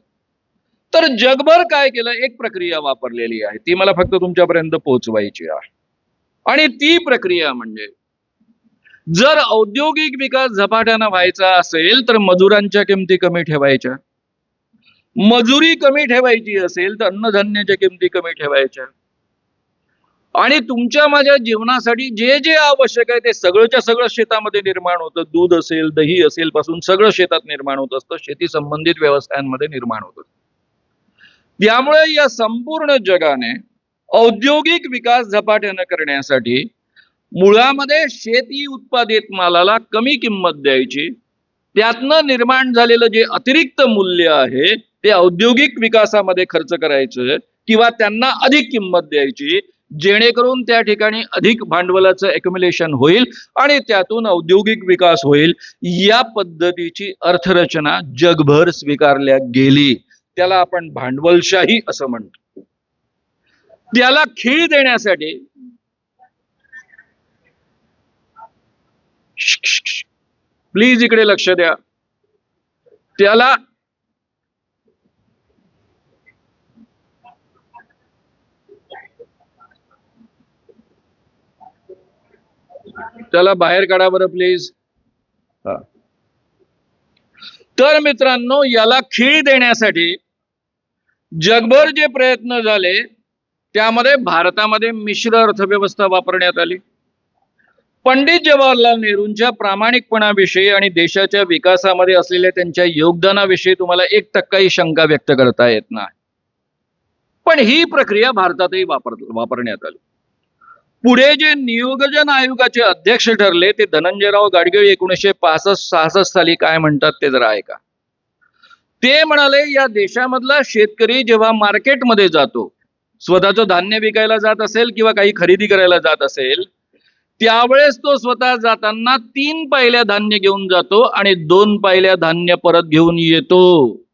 तर जगभर काय केलं, एक प्रक्रिया वापरलेली आहे, ती मला फक्त तुमच्यापर्यंत पोहोचवायची आहे. आणि ती प्रक्रिया म्हणजे, जर औद्योगिक विकास झपाट्यानं व्हायचा असेल तर मजुरांच्या किमती कमी ठेवायच्या, मजुरी कमी ठेवायची असेल तर अन्नधान्याच्या किमती कमी ठेवायच्या, आणि तुमच्या माझ्या जीवनासाठी जे जे आवश्यक आहे ते सगळंच्या सगळं शेतामध्ये निर्माण होतं. दूध असेल, दही असेल पासून सगळं शेतात निर्माण होत असतं, शेती संबंधित व्यवसायांमध्ये निर्माण होतं. त्यामुळे या संपूर्ण जगाने औद्योगिक विकास झपाट्यानं करण्यासाठी मुळामध्ये शेती उत्पादित मालाला कमी किंमत द्यायची, त्यातनं निर्माण झालेलं जे अतिरिक्त मूल्य आहे ते औद्योगिक विकासामध्ये खर्च करायचं किंवा त्यांना अधिक किंमत द्यायची, जेणेकरून त्या ठिकाणी अधिक भांडवलाचं एक्युम्युलेशन होईल आणि त्यातून औद्योगिक विकास होईल. या पद्धतीची अर्थरचना जगभर स्वीकारल्या गेली. त्याला आपण भांडवलशाही असं म्हणतो. त्याला खीळ देण्यासाठी प्लीज इकडे लक्ष द्या. त्याला बाहेर काढा बरं प्लीज. तर मित्रांनो, याला खीळ देण्यासाठी जगभर जे प्रयत्न झाले त्यामध्ये भारतामध्ये मिश्र अर्थव्यवस्था वापरण्यात आली. पंडित जवाहरलाल नेहरूंच्या प्रामाणिकपणाविषयी आणि देशाच्या विकासामध्ये असलेल्या त्यांच्या योगदानाविषयी तुम्हाला 1% शंका व्यक्त करता येत नाही. पण ही प्रक्रिया भारतातही वापरण्यात आली. पुढे जे नियोजन आयोगाचे अध्यक्ष ठरले ते धनंजयराव गाडगीळ 1965-66 साली काय म्हणतात ते जरा ऐका. ते म्हणाले, या देशामधला शेतकरी जेव्हा मार्केटमध्ये जातो, स्वतःचं धान्य विकायला जात असेल किंवा काही खरेदी करायला जात असेल, त्यावेळेस तो स्वतः जाताना 3 पायल्या धान्य घेऊन जातो आणि 2 पायल्या धान्य परत घेऊन येतो.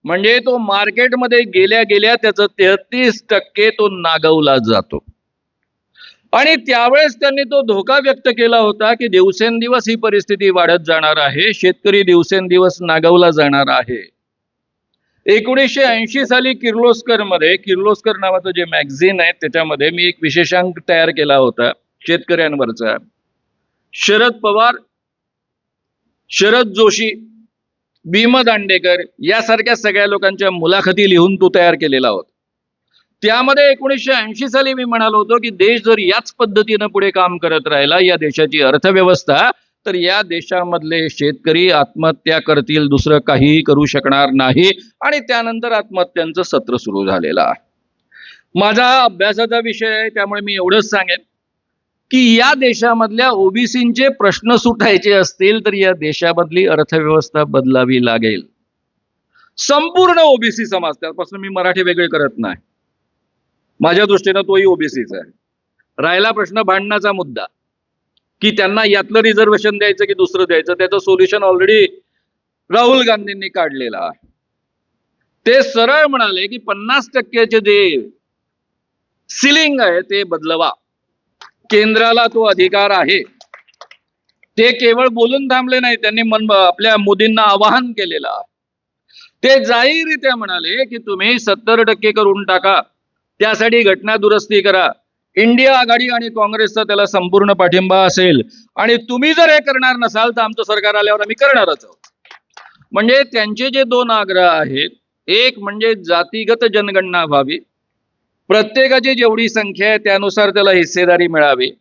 म्हणजे तो मार्केटमध्ये गेल्या गेल्या त्याचं 33% तो नागवला जातो. आणि त्यावेळेस त्यांनी तो धोका व्यक्त केला होता की दिवसेंदिवस ही परिस्थिती वाढत जाणार आहे, शेतकरी दिवसेंदिवस नागवला जाणार आहे. 1980 साली किर्लोस्कर नावाचं जे मॅगझिन आहे त्याच्यामध्ये मी एक विशेषांक तयार केला होता शेतकऱ्यांवरचा. शरद पवार, शरद जोशी, भीम दांडेकर यासारख्या सगळ्या लोकांच्या मुलाखती लिहून तो तयार केलेला होता. त्यामध्ये 1980 साली मी म्हणालो होतो की देश जर याच पद्धतीनं पुढे काम करत राहिला, या देशाची अर्थव्यवस्था, तर या देशामधले शेतकरी आत्महत्या करतील, दुसरं काहीही करू शकणार नाही. आणि त्यानंतर आत्महत्यांचं सत्र सुरू झालेलं आहे. माझा हा अभ्यासाचा विषय आहे, त्यामुळे मी एवढंच सांगेन की या देशामधल्या ओबीसींचे प्रश्न सुटायचे असतील तर या देशामधली अर्थव्यवस्था बदलावी लागेल. संपूर्ण ओबीसी समाज, त्यापासून मी मराठी वेगळे करत नाही, माझ्या दृष्टीनं तोही ओबीसीचा आहे. राहिला प्रश्न भांडणाचा मुद्दा की त्यांना यातलं रिझर्वेशन द्यायचं की दुसरं द्यायचं, त्याचं सोल्युशन ऑलरेडी राहुल गांधींनी काढलेलं आहे. ते सरळ म्हणाले की 50% जे सिलिंग आहे ते बदलवा, केंद्राला तो अधिकार आहे. ते केवळ बोलून थांबले नाही, त्यांनी आपल्या मोदींना आवाहन केलेलं आहे. ते जाहीररित्या म्हणाले की तुम्ही 70% करून टाका, त्यासाठी घटना दुरुस्ती करा. इंडिया आघाडी आणि काँग्रेसचा त्याला संपूर्ण पाठिंबा असेल आणि तुम्ही जर हे करणार नसाल तर आमचं सरकार आल्यावर आम्ही करणारच आहोत. म्हणजे त्यांचे जे 2 आग्रह आहेत, एक म्हणजे जातीगत जनगणना व्हावी, प्रत्येकाची जेवढी संख्या आहे त्यानुसार त्याला हिस्सेदारी मिळावी,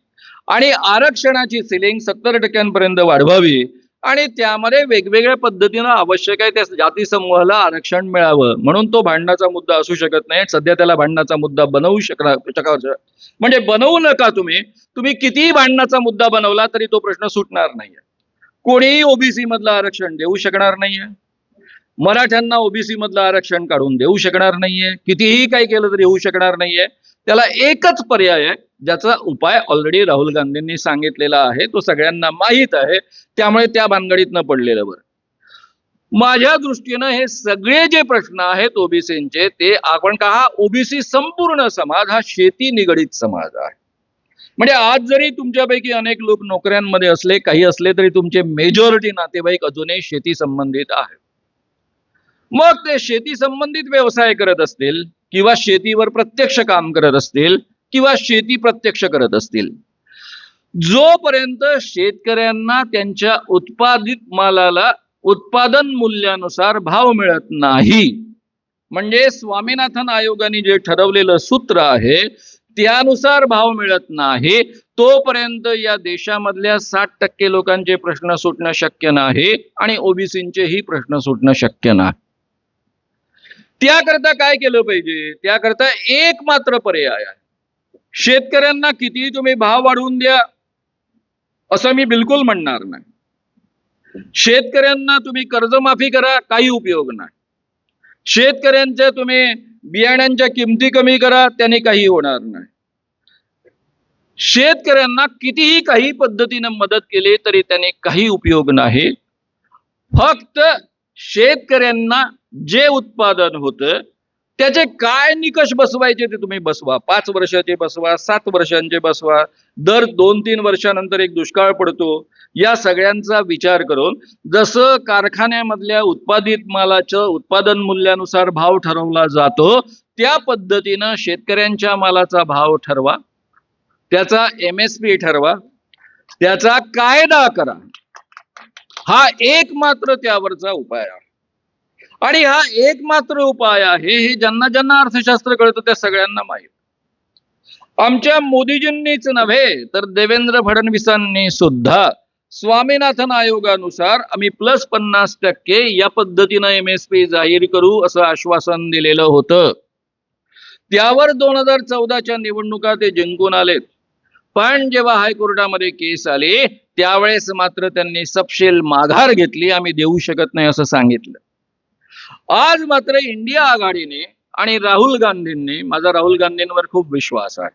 आणि आरक्षणाची सिलिंग 70% वाढवावी, आणि त्यामध्ये वेगवेगळ्या पद्धतीनं आवश्यक आहे त्या जाती समूहाला आरक्षण मिळावं. म्हणून तो भांडणाचा मुद्दा असू शकत नाही. सध्या त्याला भांडणाचा मुद्दा बनवू म्हणजे बनवू नका. तुम्ही कितीही भांडणाचा मुद्दा बनवला तरी तो प्रश्न सुटणार नाहीये. कोणीही ओबीसी मधलं आरक्षण देऊ शकणार नाहीये, मराठ्यांना ओबीसी मधलं आरक्षण काढून देऊ शकणार नाहीये, कितीही काही केलं तरी होऊ शकणार नाहीये. त्याला एकच पर्याय आहे, ज्याचा उपाय ऑलरेडी राहुल गांधींनी सांगितलेला आहे, तो सगळ्यांना माहीत आहे, त्यामुळे त्या भानगडीत न पडलेलं बरं. माझ्या दृष्टीनं हे सगळे जे प्रश्न आहेत ओबीसींचे, ते आपण का, हा ओबीसी संपूर्ण समाज हा शेती निगडीत समाज आहे. म्हणजे आज जरी तुमच्यापैकी अनेक लोक नोकऱ्यांमध्ये असले, काही असले, तरी तुमचे मेजॉरिटी नातेवाईक अजूनही शेती संबंधित आहे. मग ते शेती संबंधित व्यवसाय करत असतील किंवा शेतीवर प्रत्यक्ष काम करत असतील किंवा शेती प्रत्यक्ष करत असतील, जोपर्यंत शेतकऱ्यांना त्यांच्या उत्पादित मालाला उत्पादन मूल्यानुसार भाव मिळत नाही, म्हणजे स्वामीनाथन आयोगाने जे ठरवलेलं सूत्र आहे त्यानुसार भाव मिळत नाही तोपर्यंत या देशामधल्या 60% लोकांचे प्रश्न सुटणं शक्य नाही आणि ओबीसींचेही प्रश्न सुटणं शक्य नाही. त्याकरता काय केलं पाहिजे? त्याकरता एक मात्र पर्याय आहे. शेतकऱ्यांना किती तुम्ही भाव वाढवून द्या असं मी बिलकुल म्हणणार नाही. शेतकऱ्यांना तुम्ही कर्जमाफी करा, काही उपयोग नाही. शेतकऱ्यांच्या तुम्ही बियाण्यांच्या किमती कमी करा, त्याने काही होणार नाही. शेतकऱ्यांना कितीही काही पद्धतीने मदत केली तरी त्याने काही उपयोग नाही. फक्त शेतकऱ्यांना जे उत्पादन होतं त्याचे काय निकष बसवायचे ते तुम्ही बसवा. 5 वर्षाचे बसवा, 7 वर्षांचे बसवा, दर 2-3 वर्षानंतर एक दुष्काळ पडतो, या सगळ्यांचा विचार करून जसं कारखान्यामधल्या उत्पादित मालाचं उत्पादन मूल्यानुसार भाव ठरवला जातो त्या पद्धतीनं शेतकऱ्यांच्या मालाचा भाव ठरवा, त्याचा MSP ठरवा, त्याचा कायदा करा. हा एक मात्र त्यावरचा उपाय आहे. आणि हा एक मात्र उपाय आहे हे ज्यांना ज्यांना अर्थशास्त्र कळतं त्या सगळ्यांना माहित. आमच्या मोदीजींनीच नव्हे तर देवेंद्र फडणवीसांनी सुद्धा स्वामीनाथन आयोगानुसार आम्ही +50% या पद्धतीनं MSP जाहीर करू असं आश्वासन दिलेलं होतं. त्यावर 2014च्या निवडणुका ते जिंकून आलेत. पण जेव्हा हायकोर्टामध्ये केस आली त्यावेळेस मात्र त्यांनी सपशेल माघार घेतली, आम्ही देऊ शकत नाही असं सांगितलं. आज मात्र इंडिया आघाडीने आणि राहुल गांधींनी, माझा राहुल गांधींवर खूप विश्वास आहे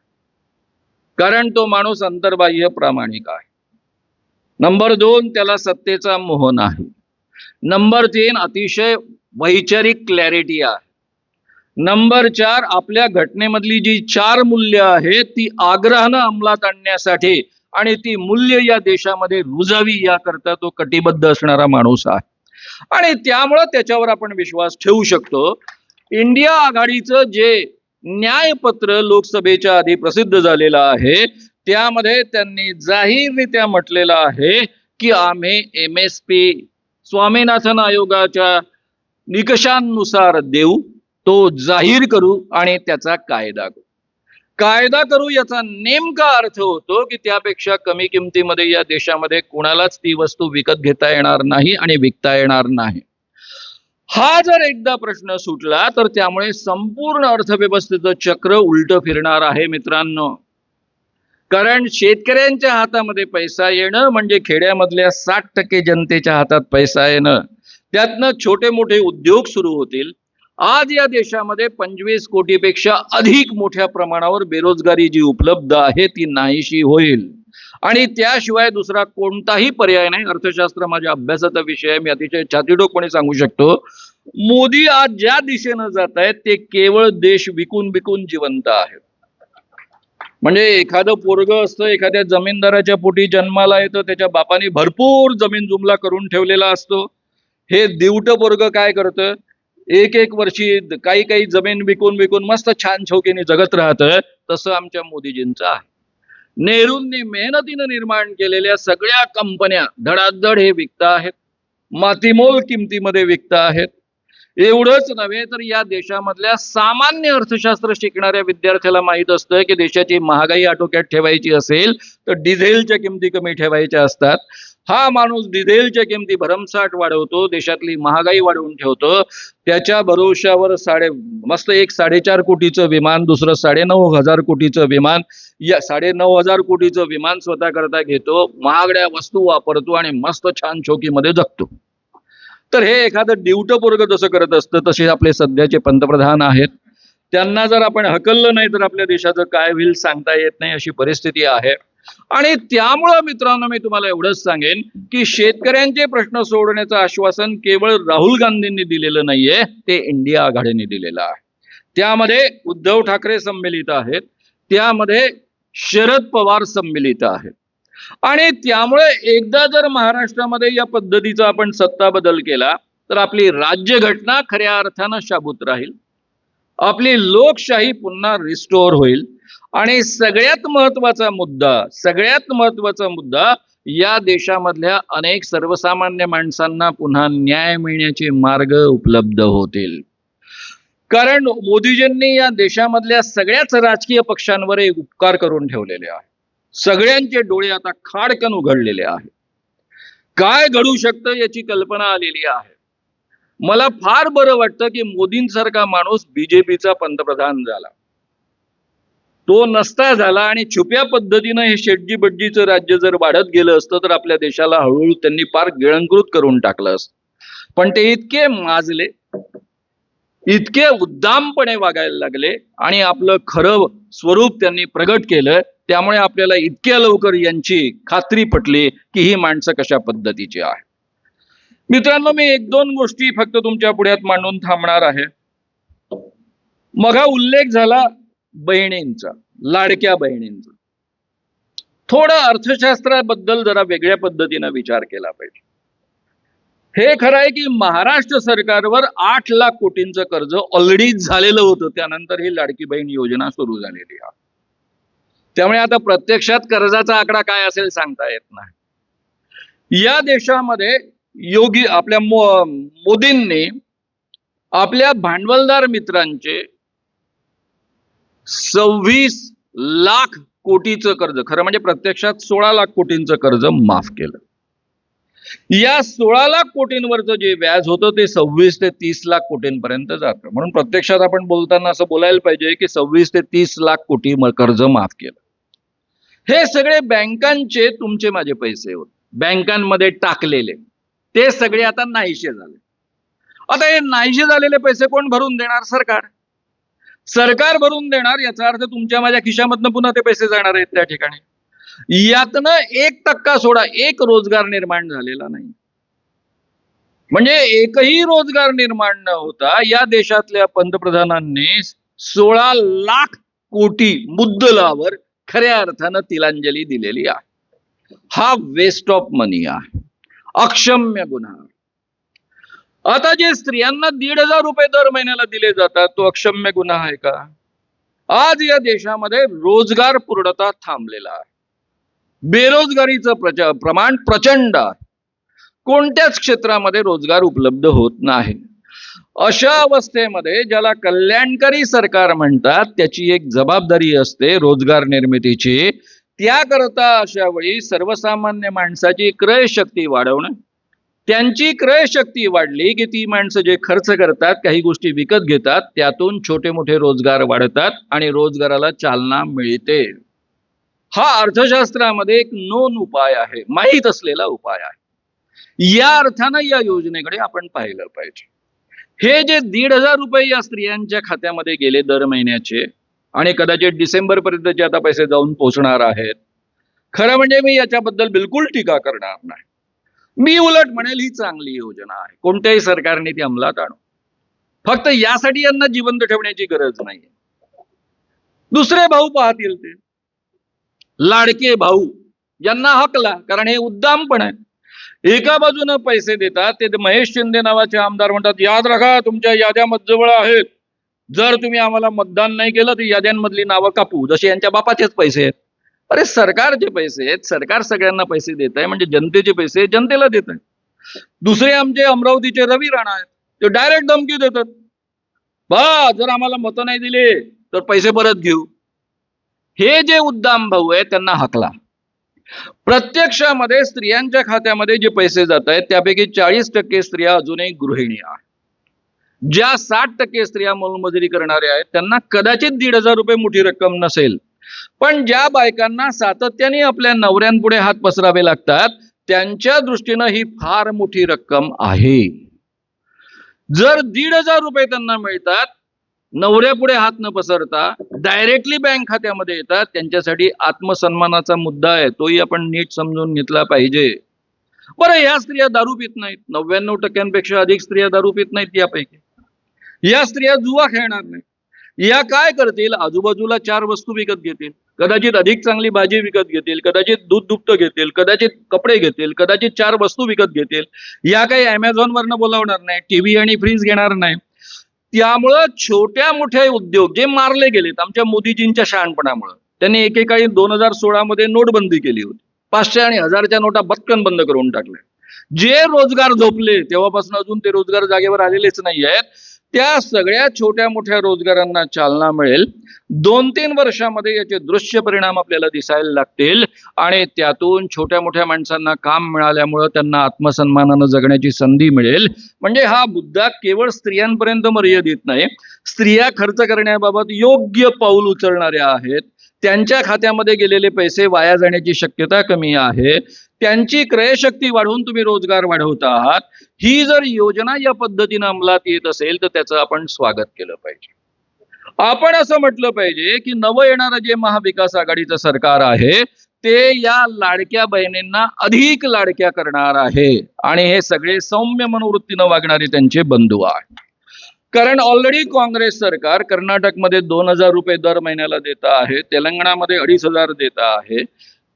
कारण तो माणूस अंतर्बाह्य प्रामाणिक आहे. नंबर 2 त्याला सत्तेचा मोह नाही. नंबर 3 अतिशय वैचारिक क्लॅरिटी आहे. नंबर 4 आपल्या घटनेमधली जी 4 मूल्य आहेत ती आग्रहानं अंमलात आणण्यासाठी आणि ती मूल्य या देशामध्ये रुजावी याकरता तो कटिबद्ध असणारा माणूस आहे आणि त्यामुळे त्याच्यावर आपण विश्वास ठेवू शकतो. इंडिया आघाडीचं जे न्यायपत्र लोकसभेच्या आधी प्रसिद्ध झालेलं आहे त्यामध्ये त्यांनी जाहीररित्या म्हटलेलं आहे की आम्ही MSP स्वामीनाथन आयोगाच्या निकषांनुसार देऊ, तो जाहीर करू आणि त्याचा कायदा करू. याचा नेमका अर्थ होतो की त्यापेक्षा कमी किमतीमध्ये या देशामध्ये कुणालाच ती वस्तू विकत घेता येणार नाही आणि विकता येणार नाही. हा जर एकदा प्रश्न सुटला तर त्यामुळे संपूर्ण अर्थव्यवस्थेचं चक्र उलट फिरणार आहे मित्रांनो. कारण शेतकऱ्यांच्या हातामध्ये पैसा येणं म्हणजे खेड्यामधल्या 60% जनतेच्या हातात पैसा येणं, त्यातनं छोटे मोठे उद्योग सुरू होतील. आज या देशामध्ये 25 कोटीपेक्षा अधिक मोठ्या प्रमाणावर बेरोजगारी जी उपलब्ध आहे ती नाहीशी होईल आणि त्याशिवाय दुसरा कोणताही पर्याय नाही. अर्थशास्त्र माझ्या अभ्यासाचा विषय आहे, मी अतिशय छातीठोकपणे सांगू शकतो. मोदी आज ज्या दिशेनं जात आहेत ते केवळ देश विकून विकून जिवंत आहेत. म्हणजे एखादं पोरग असतं, एखाद्या जमीनदाराच्या पोटी जन्माला येतं, त्याच्या बापाने भरपूर जमीन जुमला करून ठेवलेला असतो. हे दिवट पोरग काय करतं, एक वर्षी काही जमीन विकून विकून मस्त छान छौकीने जगत राहतं. तसं आमच्या मोदीजींचं आहे. नेहरूंनी मेहनतीनं निर्माण केलेल्या सगळ्या कंपन्या धडाधड हे विकत आहेत, मातीमोल किमतीमध्ये विकत आहेत. एवढंच नव्हे तर या देशामधल्या सामान्य अर्थशास्त्र शिकणाऱ्या विद्यार्थ्याला माहित असतं की देशाची महागाई आटोक्यात ठेवायची असेल तर डिझेलच्या किमती कमी ठेवायच्या असतात. हा माणूस डिझेलच्या किमती भरमसाठ वाढवतो, देशातली महागाई वाढवून ठेवतो. त्याच्या भरोशावर मस्त एक 4.5 कोटीचं विमान, दुसरं 9.5 कोटीचं विमान, या 9.5 कोटीचं विमान स्वतः करता घेतो, महागड्या वस्तू वापरतो आणि मस्त छान चौकीमध्ये जगतो. तर हे एखादं डिवटं पोरग जसं करत असतं तसे आपले सध्याचे पंतप्रधान आहेत. त्यांना जर आपण हकललं नाही तर आपल्या देशाचं काय होईल सांगता येत नाही, अशी परिस्थिती आहे. आणि त्यामुळं मित्रांनो मी तुम्हाला एवढंच सांगेन की शेतकऱ्यांचे प्रश्न सोडवण्याचं आश्वासन केवळ राहुल गांधींनी दिलेलं नाहीये, ते इंडिया आघाडीने दिलेलं आहे. त्यामध्ये उद्धव ठाकरे सम्मिलित आहेत, त्यामध्ये शरद पवार सम्मिलित आहेत. आणि त्यामुळे एकदा जर महाराष्ट्रामध्ये या पद्धतीचा आपण सत्ता बदल केला तर आपली राज्यघटना खऱ्या अर्थानं शाबूत राहील, आपली लोकशाही पुन्हा रिस्टोअर होईल आणि सगळ्यात महत्वाचा मुद्दा या देशामधल्या अनेक सर्वसामान्य माणसांना पुन्हा न्याय मिळण्याचे मार्ग उपलब्ध होतील. कारण मोदीजींनी या देशामधल्या सगळ्याच राजकीय पक्षांवर एक उपकार करून ठेवलेले आहे. सगळ्यांचे डोळे आता खाडकन उघडलेले आहे. काय घडू शकतं याची कल्पना आलेली आहे. मला फार बरं वाटतं की मोदींसारखा माणूस बीजेपीचा पंतप्रधान झाला. तो नसता झाला आणि छुप्या पद्धतीनं हे शेटजी बड्जीचं राज्य जर वाढत गेलं असतं तर आपल्या देशाला हळूहळू त्यांनी फार गिळंकृत करून टाकलं असतं. पण ते इतके माजले, इतके उद्दामपणे वागायला लागले आणि आपलं खरं स्वरूप त्यांनी प्रगट केलं. त्यामुळे आपल्याला इतक्या लवकर यांची खात्री पटली की ही माणसं कशा पद्धतीची आहे. मित्रांनो, मी एक दोन गोष्टी फक्त तुमच्या पुढ्यात मांडून थांबणार आहे. मगा उल्लेख झाला बहिणींचा, लाडक्या बहिणींचा. थोडं अर्थशास्त्राबद्दल जरा वेगळ्या पद्धतीनं विचार केला पाहिजे. हे खरं आहे की महाराष्ट्र सरकारवर 8 लाख कोटींचं कर्ज ऑलरेडी झालेलं होतं. त्यानंतर ही लाडकी बहीण योजना सुरू झालेली आहे. त्यामुळे आता प्रत्यक्षात कर्जाचा आकडा काय असेल सांगता येत नाही. या देशामध्ये आपल्या मोदींनी आपल्या भांडवलदार मित्रांचे 26 लाख कोटीचं कर्ज, खरं म्हणजे प्रत्यक्षात 16 लाख कोटींचं कर्ज माफ केलं. या 16 लाख कोटींवरचं जे व्याज होतं ते 26 ते 30 लाख कोटींपर्यंत जातं. म्हणून प्रत्यक्षात आपण बोलताना असं बोलायला पाहिजे की 26 ते 30 लाख कोटी कर्ज माफ केलं. हे सगळे बँकांचे तुमचे माझे पैसे होते, बँकांमध्ये टाकलेले, ते सगळे आता नाहीसे झाले. आता हे नाहीसे झालेले पैसे कोण भरून देणार? सरकार. सरकार भरून देणार, याचा अर्थ तुमच्या माझ्या खिशामधनं पुन्हा ते पैसे जाणार आहेत त्या ठिकाणी. यातनं 1% सोडा, एक रोजगार निर्माण झालेला नाही. म्हणजे एकही रोजगार निर्माण न होता या देशातल्या पंतप्रधानांनी 16 लाख कोटी मुद्दलावर खऱ्या अर्थानं तिलांजली दिलेली आहे. हा वेस्ट ऑफ मनी आहे, अक्षम्य गुन्हा. आता जे स्त्रियांना 1,500 रुपये दर महिन्याला दिले जातात तो अक्षम्य गुन्हा आहे का? आज या देशामध्ये रोजगार पूर्णतः थांबलेला आहे. बेरोजगारीचं प्रमाण प्रचंड आहे. कोणत्याच क्षेत्रामध्ये रोजगार उपलब्ध होत नाही. अशा अवस्थेमध्ये ज्याला कल्याणकारी सरकार म्हणतात त्याची एक जबाबदारी असते रोजगार निर्मितीची. त्याकरता अशा वेळी सर्वसामान्य माणसाची क्रय शक्ती वाढवणं, त्यांची क्रय शक्ती वाढली की ती माणसं जे खर्च करतात, काही गोष्टी विकत घेतात, त्यातून छोटे मोठे रोजगार वाढतात आणि रोजगाराला चालना मिळते. हा अर्थशास्त्रामध्ये एक नोन उपाय आहे, माहीत असलेला उपाय आहे. या अर्थानं या योजनेकडे आपण पाहिलं पाहिजे. हे जे 1,500 रुपये या स्त्रियांच्या खात्यामध्ये गेले दर महिन्याचे आणि कदाचित डिसेंबर पर्यंतचे आता पैसे जाऊन पोहोचणार आहेत, खरं म्हणजे मी याच्याबद्दल बिलकुल टीका करणार नाही. मी उलट म्हणेल ही चांगली योजना आहे. कोणत्याही सरकारने ती अंमलात आणू. फक्त यासाठी यांना जिवंत ठेवण्याची गरज नाही. दुसरे भाऊ पाहतील ते लाडके भाऊ, ज्यांना हकला, कारण हे उद्दामपण आहे. एका बाजूने पैसे देतात, ते महेश शिंदे नावाचे आमदार म्हणतात याद राखा तुमच्या याद्या मजजवळ आहेत, जर तुम्ही आम्हाला मतदान नाही केलं तर याद्यांमधली नावं कापू. जसे यांच्या बापाचेच पैसे आहेत. अरे सरकारचे पैसे आहेत, सरकार सगळ्यांना पैसे देत आहे, म्हणजे जनतेचे पैसे जनतेला देत आहे. दुसरे आमचे अमरावतीचे रवी राणा आहेत, ते डायरेक्ट धमकी देतात, जर आम्हाला मतं नाही दिले तर पैसे परत घेऊ. हे जे उद्दाम भाऊ आहेत त्यांना हकला. प्रत्यक्षामध्ये स्त्रियांच्या खात्यामध्ये जे पैसे जात आहेत त्यापैकी 40% स्त्रिया अजूनही गृहिणी आहेत. ज्या 60% स्त्रिया मोलमजुरी करणाऱ्या आहेत त्यांना कदाचित 1,500 रुपये मोठी रक्कम नसेल, पण ज्या बायकांना सातत्याने आपल्या नवऱ्यांपुढे हात पसरावे लागतात त्यांच्या दृष्टीनं ही फार मोठी रक्कम आहे. जर 1,500 रुपये त्यांना मिळतात, नवऱ्यापुढे हात न पसरता डायरेक्टली बँक खात्यामध्ये येतात, त्यांच्यासाठी आत्मसन्मानाचा मुद्दा आहे. तोही आपण नीट समजून घेतला पाहिजे. बरं, या स्त्रिया दारू पित नाहीत, 99% अधिक स्त्रिया दारू पित नाहीत. यापैकी या स्त्रिया जुवा खेळणार नाहीत. या काय करतील? आजूबाजूला 4 वस्तू विकत घेतील, कदाचित अधिक चांगली भाजी विकत घेतील, कदाचित दूध दुभतं घेतील, कदाचित कपडे घेतील, कदाचित 4 वस्तू विकत घेतील. या काही अमेझॉनवरनं बोलावणार नाही, टीव्ही आणि फ्रीज घेणार नाही. त्यामुळं छोट्या मोठ्या उद्योग जे मारले गेलेत आमच्या मोदीजींच्या शहाणपणामुळे, त्यांनी एकेकाळी 2016 मध्ये नोटबंदी केली होती, 500 आणि 1000च्या नोटा बटकन बंद करून टाकल्या. जे रोजगार झोपले तेव्हापासून अजून ते रोजगार जागेवर आलेलेच नाही आहेत. त्या सगळ्या छोट्या मोठ्या रोजगारांना चालना मिळेल. 2-3 वर्षामध्ये याचे दृश्य परिणाम आपल्याला दिसायला लागतील आणि त्यातून छोट्या मोठ्या माणसांना काम मिळाल्यामुळं त्यांना आत्मसन्मानानं जगण्याची संधी मिळेल. म्हणजे हा मुद्दा केवळ स्त्रियांपर्यंत मर्यादित नाही. स्त्रिया खर्च करण्याबाबत योग्य पाऊल उचलणाऱ्या आहेत. त्यांच्या खात्यामध्ये गेलेले पैसे वाया जाण्याची शक्यता कमी आहे. त्यांची क्रयशक्ती वाढवून तुम्ही रोजगार वाढवत आहात. ही जर योजना या पद्धतीनं अंमलात येत असेल तर त्याचं आपण स्वागत केलं पाहिजे. आपण असं म्हटलं पाहिजे की नवं येणारं जे महाविकास आघाडीचं सरकार आहे ते या लाडक्या बहिणींना अधिक लाडक्या करणार आहे आणि हे सगळे सौम्य मनोवृत्तीनं वागणारे त्यांचे बंधू आहेत. कारण ऑलरेडी काँग्रेस सरकार कर्नाटकमध्ये 2,000 रुपये दर महिन्याला देत आहे, तेलंगणामध्ये 2,500 देत आहे.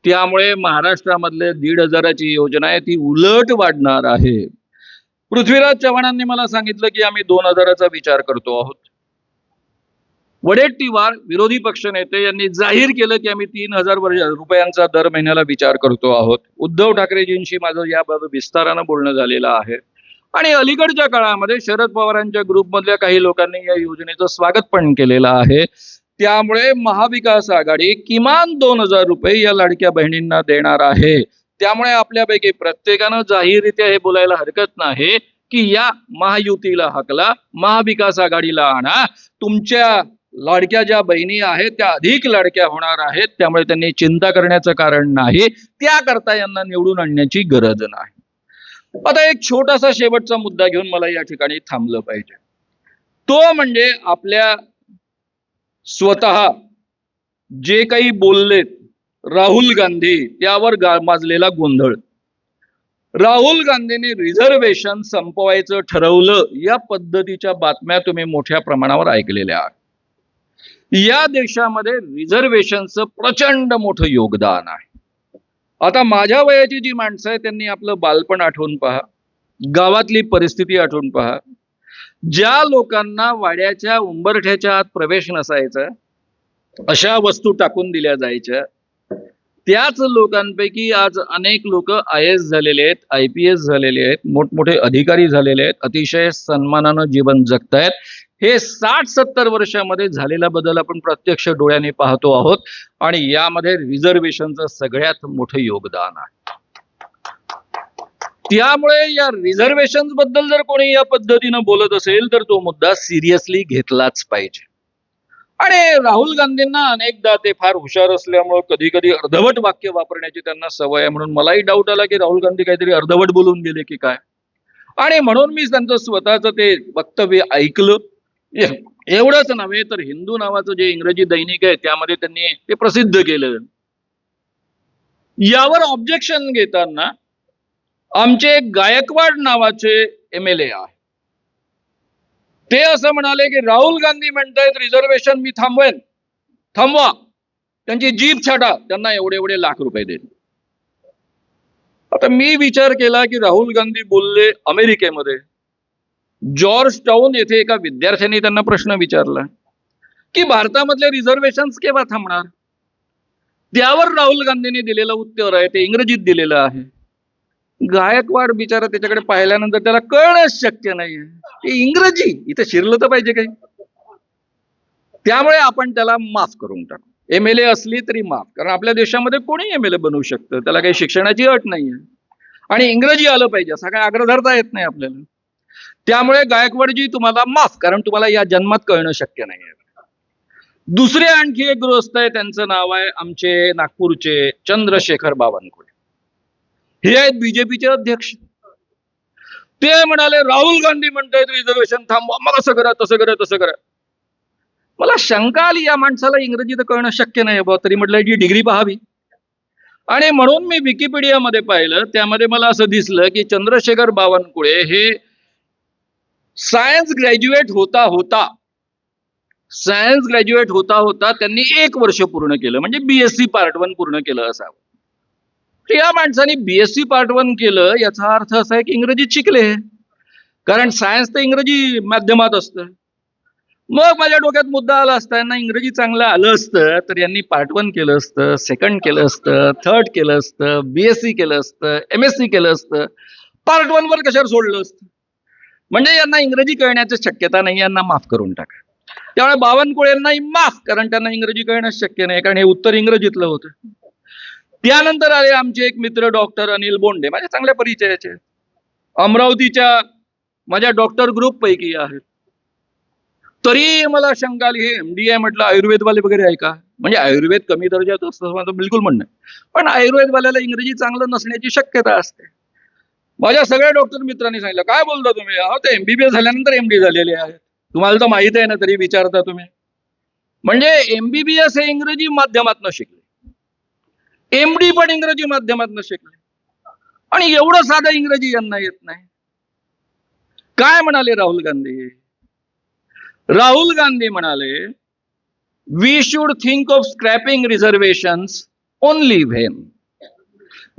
त्यामुळे महाराष्ट्रामधले 1,500ची योजना आहे ती उलट वाढणार आहे. पृथ्वीराज चव्हाणांनी मला सांगितलं की आम्ही 2,000चा विचार करतो आहोत. वडेट्टीवार विरोधी पक्षनेते यांनी जाहीर केलं की आम्ही 3,000 रुपयांचा दर महिन्याला विचार करतो आहोत. उद्धव ठाकरेजींशी माझं याबाबत विस्तारानं बोलणं झालेलं आहे आणि अलीकडच्या काळामध्ये शरद पवारांच्या ग्रुपमधल्या काही लोकांनी या योजनेचं स्वागत पण केलेलं आहे. त्यामुळे महाविकास आघाडी किमान 2,000 रुपये या लाडक्या बहिणींना देणार आहे. त्यामुळे आपल्यापैकी प्रत्येकानं जाहीररित्या हे बोलायला हरकत नाही की या महायुतीला हकला, महाविकास आघाडीला आणा. तुमच्या लाडक्या ज्या बहिणी आहेत त्या अधिक लाडक्या होणार आहेत. त्यामुळे त्यांनी चिंता करण्याचं कारण नाही. त्याकरता यांना निवडून आणण्याची गरज नाही. आता एक छोटासा शेवटचा मुद्दा घेऊन मला या ठिकाणी थांबलं पाहिजे. तो म्हणजे आपल्या स्वतः जे काही बोललेत राहुल गांधी त्यावर माजलेला गोंधळ. राहुल गांधींनी रिझर्वेशन संपवायचं ठरवलं या पद्धतीच्या बातम्या तुम्ही मोठ्या प्रमाणावर ऐकलेल्या आहेत. या देशामध्ये रिझर्वेशनचं प्रचंड मोठं योगदान आहे. आता माझ्या वयाची जी माणसं आहेत त्यांनी आपलं बालपण आठवून पहा, गावातली परिस्थिती आठवून पहा. ज्या लोकांना वाड्याच्या उंबरठ्याच्या आत प्रवेश नसायचा अशा वस्तू टाकून दिल्या जायच्या, त्याच लोकांपैकी आज अनेक लोक IAS झालेले आहेत, IPS झालेले आहेत, मोठमोठे अधिकारी झालेले आहेत, अतिशय सन्मानानं जीवन जगतायत. हे 60-70 वर्षामध्ये झालेला बदल आपण प्रत्यक्ष डोळ्याने पाहतो आहोत आणि यामध्ये रिझर्वेशनचं सगळ्यात मोठं योगदान आहे. त्यामुळे या रिझर्वेशन बद्दल जर कोणी या पद्धतीनं बोलत असेल तर तो मुद्दा सिरियसली घेतलाच पाहिजे. आणि राहुल गांधींना अनेकदा ते फार हुशार असल्यामुळे कधी कधी अर्धवट वाक्य वापरण्याची त्यांना सवय आहे. म्हणून मलाही डाऊट आला की राहुल गांधी काहीतरी अर्धवट बोलून गेले की काय. आणि म्हणून मी त्यांचं स्वतःचं ते वक्तव्य ऐकलं. एवढंच नव्हे तर हिंदू नावाचं जे इंग्रजी दैनिक आहे त्यामध्ये त्यांनी ते प्रसिद्ध केलं. यावर ऑब्जेक्शन घेताना आमचे गायकवाड नावाचे MLA आहे ते असं म्हणाले की राहुल गांधी म्हणतायत रिझर्वेशन मी थांबवेन, थांबवा, त्यांची जीभ छाटा, त्यांना एवढे एवढे लाख रुपये देईल. आता मी विचार केला की राहुल गांधी बोलले अमेरिकेमध्ये जॉर्ज टाउन येथे एका विद्यार्थ्यांनी त्यांना प्रश्न विचारला की भारतामधले रिझर्वेशन्स केव्हा थांबणार. त्यावर राहुल गांधींनी दिलेलं उत्तर आहे ते इंग्रजीत दिलेलं आहे. गायकवाड बिचारा त्याच्याकडे पाहिल्यानंतर त्याला कळणंच शक्य नाहीये की इंग्रजी इथे शिरलं तर पाहिजे काही. त्यामुळे आपण त्याला माफ करून टाकू. MLA असली तरी माफ, कारण आपल्या देशामध्ये कोणी MLA बनवू शकतं, त्याला काही शिक्षणाची अट नाहीये आणि इंग्रजी आलं पाहिजे असा काही आग्रह धरता येत नाही आपल्याला. त्यामुळे गायकवाडजी तुम्हाला माफ, कारण तुम्हाला या जन्मात कळणं शक्य नाहीये. दुसरे आणखी एक गृहस्थ आहे, त्यांचं नाव आहे आमचे नागपूरचे चंद्रशेखर बावनकुळे. हे आहेत बीजेपीचे अध्यक्ष. ते म्हणाले राहुल गांधी म्हणतायत रिझर्वेशन थांबवा, मग असं करा तसं करा तसं करा. मला शंका आली या माणसाला इंग्रजी तर कळणं शक्य नाही बा, तरी म्हटलं जी डिग्री पाहावी. आणि म्हणून मी विकिपीडियामध्ये पाहिलं, त्यामध्ये मला असं दिसलं की चंद्रशेखर बावनकुळे हे सायन्स ग्रॅज्युएट होता होता त्यांनी 1 वर्ष पूर्ण केलं, म्हणजे BSc पार्ट 1 पूर्ण केलं असावं. या माणसाने BSc पार्ट 1 केलं याचा अर्थ असा आहे की इंग्रजीत शिकले, कारण सायन्स तर इंग्रजी माध्यमात असतं. मग माझ्या डोक्यात मुद्दा आला असता, यांना इंग्रजी चांगलं आलं असतं तर यांनी पार्ट 1 केलं असतं, 2nd केलं असतं, 3rd केलं असतं, BSc केलं असतं, MSc केलं असतं, पार्ट 1 वर कशावर सोडलं असतं. म्हणजे यांना इंग्रजी कळण्याची शक्यता नाही, यांना माफ करून टाका. त्यामुळे बावनकुळेंनाही माफ, कारण त्यांना इंग्रजी कळणंच शक्य नाही, कारण हे उत्तर इंग्रजीतलं होतं. त्यानंतर आले आमचे एक मित्र डॉक्टर अनिल बोंडे, माझ्या चांगल्या परिचयाचे, अमरावतीच्या माझ्या डॉक्टर ग्रुप पैकी आहेत. तरी मला शंका आली, हे एमडी आहे म्हटलं, आयुर्वेदवाले वगैरे आहे का? म्हणजे आयुर्वेद कमी दर्जाचं असतं माझं बिलकुल म्हणणं, पण आयुर्वेदवाल्याला इंग्रजी चांगलं नसण्याची शक्यता असते. माझ्या सगळ्या डॉक्टर मित्रांनी सांगितलं, काय बोलता तुम्ही? अहो, ते एमबीबीएस झाल्यानंतर एमडी झालेले आहेत. तुम्हाला तर माहित आहे ना, तरी विचारता तुम्ही. म्हणजे एमबीबीएस हे इंग्रजी माध्यमातून शिकले, एमडी पण इंग्रजी माध्यमातून शिकले, आणि एवढं साधं इंग्रजी यांना येत नाही. काय म्हणाले राहुल गांधी? राहुल गांधी म्हणाले, we should think of scrapping reservations only when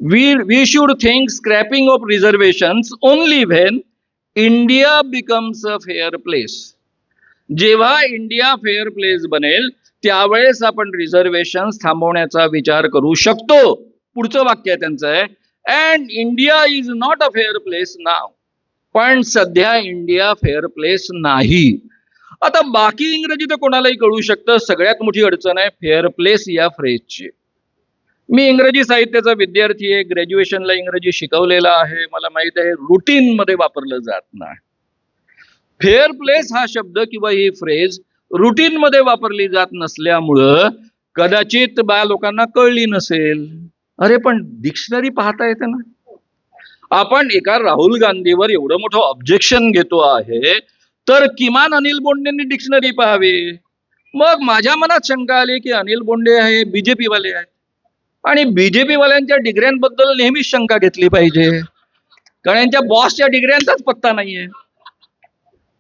we should think scrapping of reservations only when India becomes a fair place. जेव्हा इंडिया फेअर प्लेस बनेल त्यावेळेस आपण रिझर्वेशन्स थांबवण्याचा विचार करू शकतो. पुढचं वाक्य त्यांचं आहे, and India is not a fair place नाव. पण सध्या इंडिया फेअर प्लेस नाही. आता बाकी इंग्रजी तर कोणालाही कळू शकतं, सगळ्यात मोठी अडचण आहे फेअर प्लेस या फ्रेजची. मी इंग्रजी साहित्याचा विद्यार्थी आहे, ग्रॅज्युएशनला इंग्रजी शिकवलेला आहे, मला माहित आहे रुटीन मध्ये वापरलं जात नाही. फेअर प्लेस हा शब्द किंवा ही फ्रेज रुटीन मध्ये वापरली जात नसल्यामुळं कदाचित लोकांना कळली नसेल. अरे पण डिक्शनरी पाहता येते ना. आपण एका राहुल गांधीवर एवढं मोठं ऑब्जेक्शन घेतो आहे, तर किमान अनिल बोंडेंनी डिक्शनरी पाहावी. मग माझ्या मनात शंका आली की अनिल बोंडे हे बीजेपी वाले आहेत, आणि बीजेपी वाल्यांच्या डिग्र्यांबद्दल नेहमीच शंका घेतली पाहिजे, कारण यांच्या बॉसच्या डिग्र्यांचाच पत्ता नाहीये.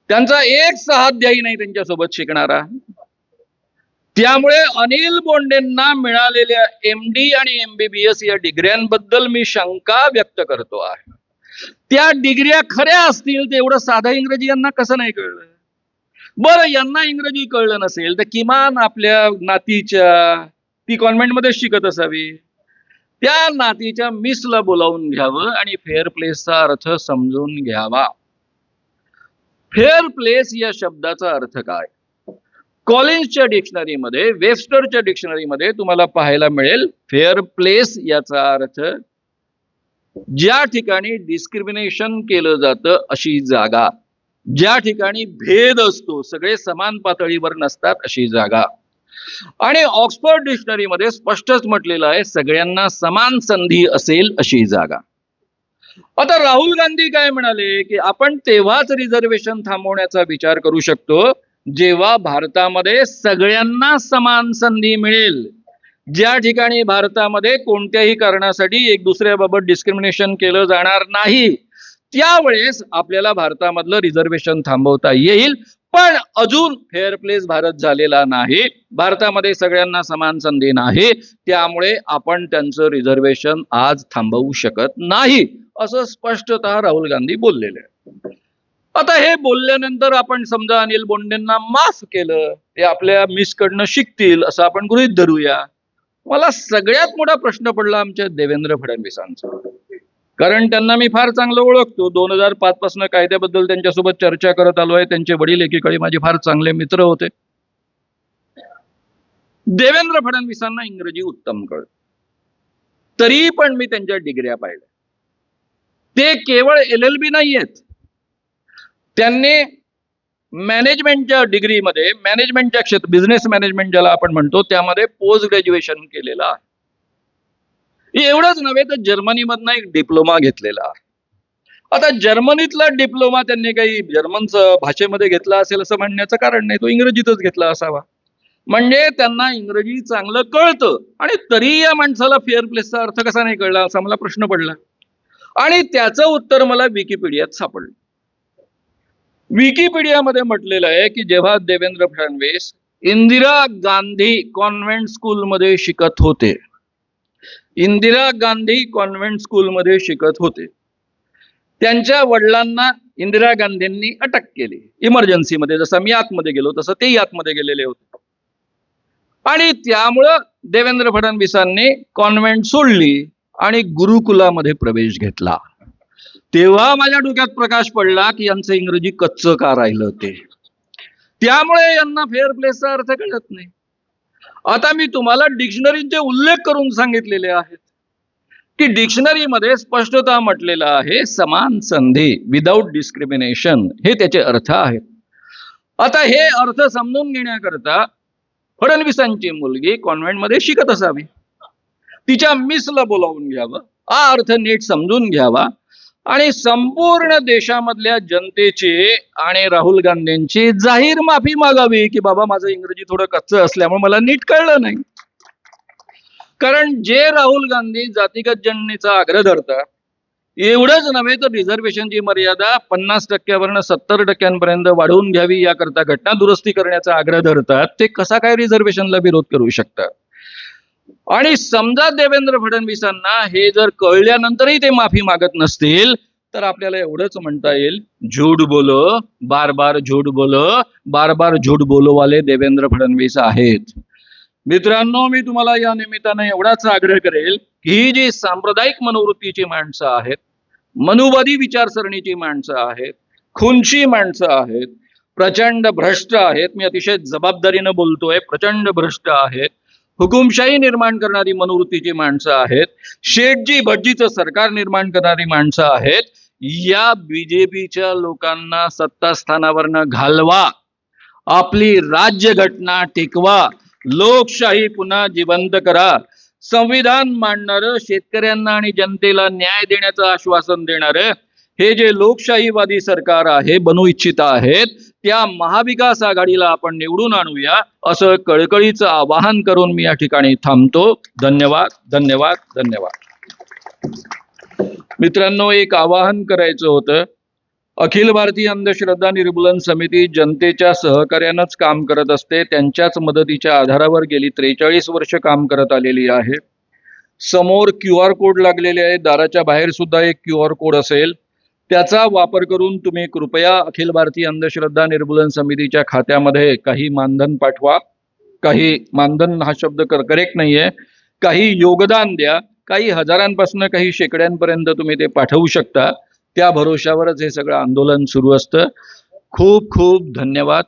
त्यांचा एक सहाध्यायी नाही त्यांच्यासोबत शिकणारा. त्यामुळे अनिल बोंडेंना मिळालेल्या एमडी आणि एमबीबीएस या डिग्र्यांबद्दल मी शंका व्यक्त करतो आहे. त्या डिग्र्या खऱ्या असतील तर एवढं साधं इंग्रजी यांना कसं नाही कळलं? बरं, यांना इंग्रजी कळलं नसेल तर किमान आपल्या नातीच्या, ती कॉन्व्हेंटमध्ये शिकत असावी, त्या नातीच्या मिसला बोलावून घ्यावं आणि फेअर प्लेसचा अर्थ समजून घ्यावा. फेअर प्लेस या शब्दाचा अर्थ काय? कॉलिन्सच्या डिक्शनरीमध्ये, वेबस्टरच्या डिक्शनरीमध्ये तुम्हाला पाहायला मिळेल, फेअर प्लेस याचा अर्थ ज्या ठिकाणी डिस्क्रिमिनेशन केलं जातं अशी जागा, ज्या ठिकाणी भेद असतो, सगळे समान पातळीवर नसतात अशी जागा. आणि ऑक्सफर्ड डिक्शनरीमध्ये स्पष्टच म्हटलेलं आहे, सगळ्यांना समान संधी असेल अशी जागा. आता राहुल गांधी काय म्हणाले की आपण तेव्हाच रिझर्वेशन थांबवण्याचा विचार करू शकतो जेव्हा भारतामध्ये सगळ्यांना समान संधी मिळेल. ज्या ठिकाणी भारतामध्ये कोणत्याही कारणासाठी एक दुसऱ्याबाबत डिस्क्रिमिनेशन केलं जाणार नाही, त्यावेळेस आपल्याला भारतामधलं रिझर्वेशन थांबवता येईल. पण अजून फेअर प्लेस भारत झालेला नाही, भारतामध्ये सगळ्यांना समान संधी नाही, त्यामुळे आपण त्यांचं रिझर्वेशन आज थांबवू शकत नाही, असं स्पष्टतः राहुल गांधी बोललेले आहे. आता हे बोलल्यानंतर आपण समजा अनिल बोंडेंना माफ केलं, ते आपल्या मिसकडनं शिकतील असं आपण गृहीत धरूया. मला सगळ्यात मोठा प्रश्न पडला आमच्या देवेंद्र फडणवीसांचा, कारण त्यांना मी फार चांगलं ओळखतो. 2005 पासून कायद्याबद्दल त्यांच्यासोबत चर्चा करत आलोय. त्यांचे वडील एकीकडे माझे फार चांगले मित्र होते. देवेंद्र फडणवीसांना इंग्रजी उत्तम कळत, तरी पण मी त्यांच्या डिग्र्या पाहिल्या. ते केवळ LLB नाही आहेत, त्यांनी मॅनेजमेंटच्या डिग्रीमध्ये, मॅनेजमेंटच्या क्षेत्र, बिझनेस मॅनेजमेंट ज्याला आपण म्हणतो, त्यामध्ये पोस्ट ग्रॅज्युएशन केलेलं आहे. एवढंच नव्हे तर जर्मनीमधनं एक डिप्लोमा घेतलेला. आता जर्मनीतला डिप्लोमा त्यांनी काही जर्मनचं भाषेमध्ये घेतला असेल असं म्हणण्याचं कारण नाही, तो इंग्रजीतच घेतला असावा. म्हणजे त्यांना इंग्रजी चांगलं कळतं, आणि तरी या माणसाला फेअर प्लेसचा अर्थ कसा नाही कळला असा मला प्रश्न पडला. आणि त्याचं उत्तर मला विकिपीडियात सापडलं. विकिपीडियामध्ये म्हटलेलं आहे की जेव्हा देवेंद्र फडणवीस इंदिरा गांधी कॉन्व्हेंट स्कूलमध्ये शिकत होते, इंदिरा गांधी कॉन्व्हेंट स्कूलमध्ये शिकत होते, त्यांच्या वडिलांना इंदिरा गांधींनी अटक केली इमर्जन्सीमध्ये. जसं मी आतमध्ये गेलो तसं तेही आतमध्ये गेलेले होते, आणि त्यामुळं देवेंद्र फडणवीसांनी कॉन्व्हेंट सोडली आणि गुरुकुलामध्ये प्रवेश घेतला. तेव्हा माझ्या डोक्यात प्रकाश पडला की यांचं इंग्रजी कच्चं का राहिलं ते. त्यामुळे यांना फेअर प्लेचा अर्थ कळत नाही. आता मी तुम्हाला डिक्शनरीचे उल्लेख करून सांगितलेले आहेत की डिक्शनरीमध्ये स्पष्टता म्हटलेलं आहे समान संधी विदाऊट डिस्क्रिमिनेशन, हे त्याचे अर्थ आहेत. आता हे अर्थ समजून घेण्याकरता फडणवीसांची मुलगी कॉन्व्हेंटमध्ये शिकत असावी, तिच्या मिसला बोलावून घ्यावं, हा अर्थ नीट समजून घ्यावा आणि संपूर्ण देशामधल्या जनतेची आणि राहुल गांधींची जाहीर माफी मागावी की बाबा माझं इंग्रजी थोडं कच्चं असल्यामुळे मला नीट कळलं नाही. कारण जे राहुल गांधी जातीगत जनतेचा आग्रह धरतात, एवढंच नव्हे तर रिझर्वेशनची मर्यादा 50% 70% वाढवून घ्यावी याकरता घटना दुरुस्ती करण्याचा आग्रह धरतात, ते कसा काय रिझर्वेशनला विरोध करू शकतात. आणि समजा देवेंद्र फडणवीसांना हे जर कळल्यानंतरही ते माफी मागत नसतील तर आपल्याला एवढंच म्हणता येईल, झूठ बोलो बार बार झूठ बोलो, बार बार झूठ बोलो वाले देवेंद्र फडणवीस आहेत. मित्रांनो, मी तुम्हाला या निमित्ताने एवढाच आग्रह करेल की ही जी सांप्रदायिक मनोवृत्तीची माणसं आहेत, मनुवादी विचारसरणीची माणसं आहेत, खुनशी माणसं आहेत, प्रचंड भ्रष्ट आहेत, मी अतिशय जबाबदारीनं बोलतोय, प्रचंड भ्रष्ट आहेत, हुकुमशाही निर्माण करणारी मनोवृत्तीची माणसं आहेत, शेठजी भटजीचं सरकार निर्माण करणारी माणसं आहेत, या बीजेपीच्या लोकांना सत्तास्थानावरनं घालवा, आपली राज्यघटना टिकवा, लोकशाही पुन्हा जिवंत करा, संविधान मांडणारं, शेतकऱ्यांना आणि जनतेला न्याय देण्याचं आश्वासन देणारं हे जे लोकशाहीवादी सरकार आहे, बनू इच्छित आहेत, त्या महाविकास आघाडीला आपण निवडून आणूया असं कळकळीचं आवाहन करून मी या ठिकाणी थांबतो. धन्यवाद, धन्यवाद, धन्यवाद. मित्रांनो, एक आवाहन करायचं होतं. अखिल भारतीय अंधश्रद्धा निर्मूलन समिती जनतेच्या सहकार्यानंच काम करत असते, त्यांच्याच मदतीच्या आधारावर गेली 43 वर्ष काम करत आलेली आहे. समोर QR कोड लागलेले आहे, दाराच्या बाहेर सुद्धा एक QR कोड असेल, त्याचा वापर करून तुम्ही कृपया अखिल भारतीय अंधश्रद्धा निर्मूलन समितीच्या खात्यामध्ये काही मानधन पाठवा. काही मानधन हा शब्द करेक्ट नाहीये, काही योगदान द्या. काही हजारांपासून काही शेकड्यांपर्यंत तुम्ही ते पाठवू शकता. त्या भरोशावरच हे सगळं आंदोलन सुरू असतं. खूप खूप धन्यवाद.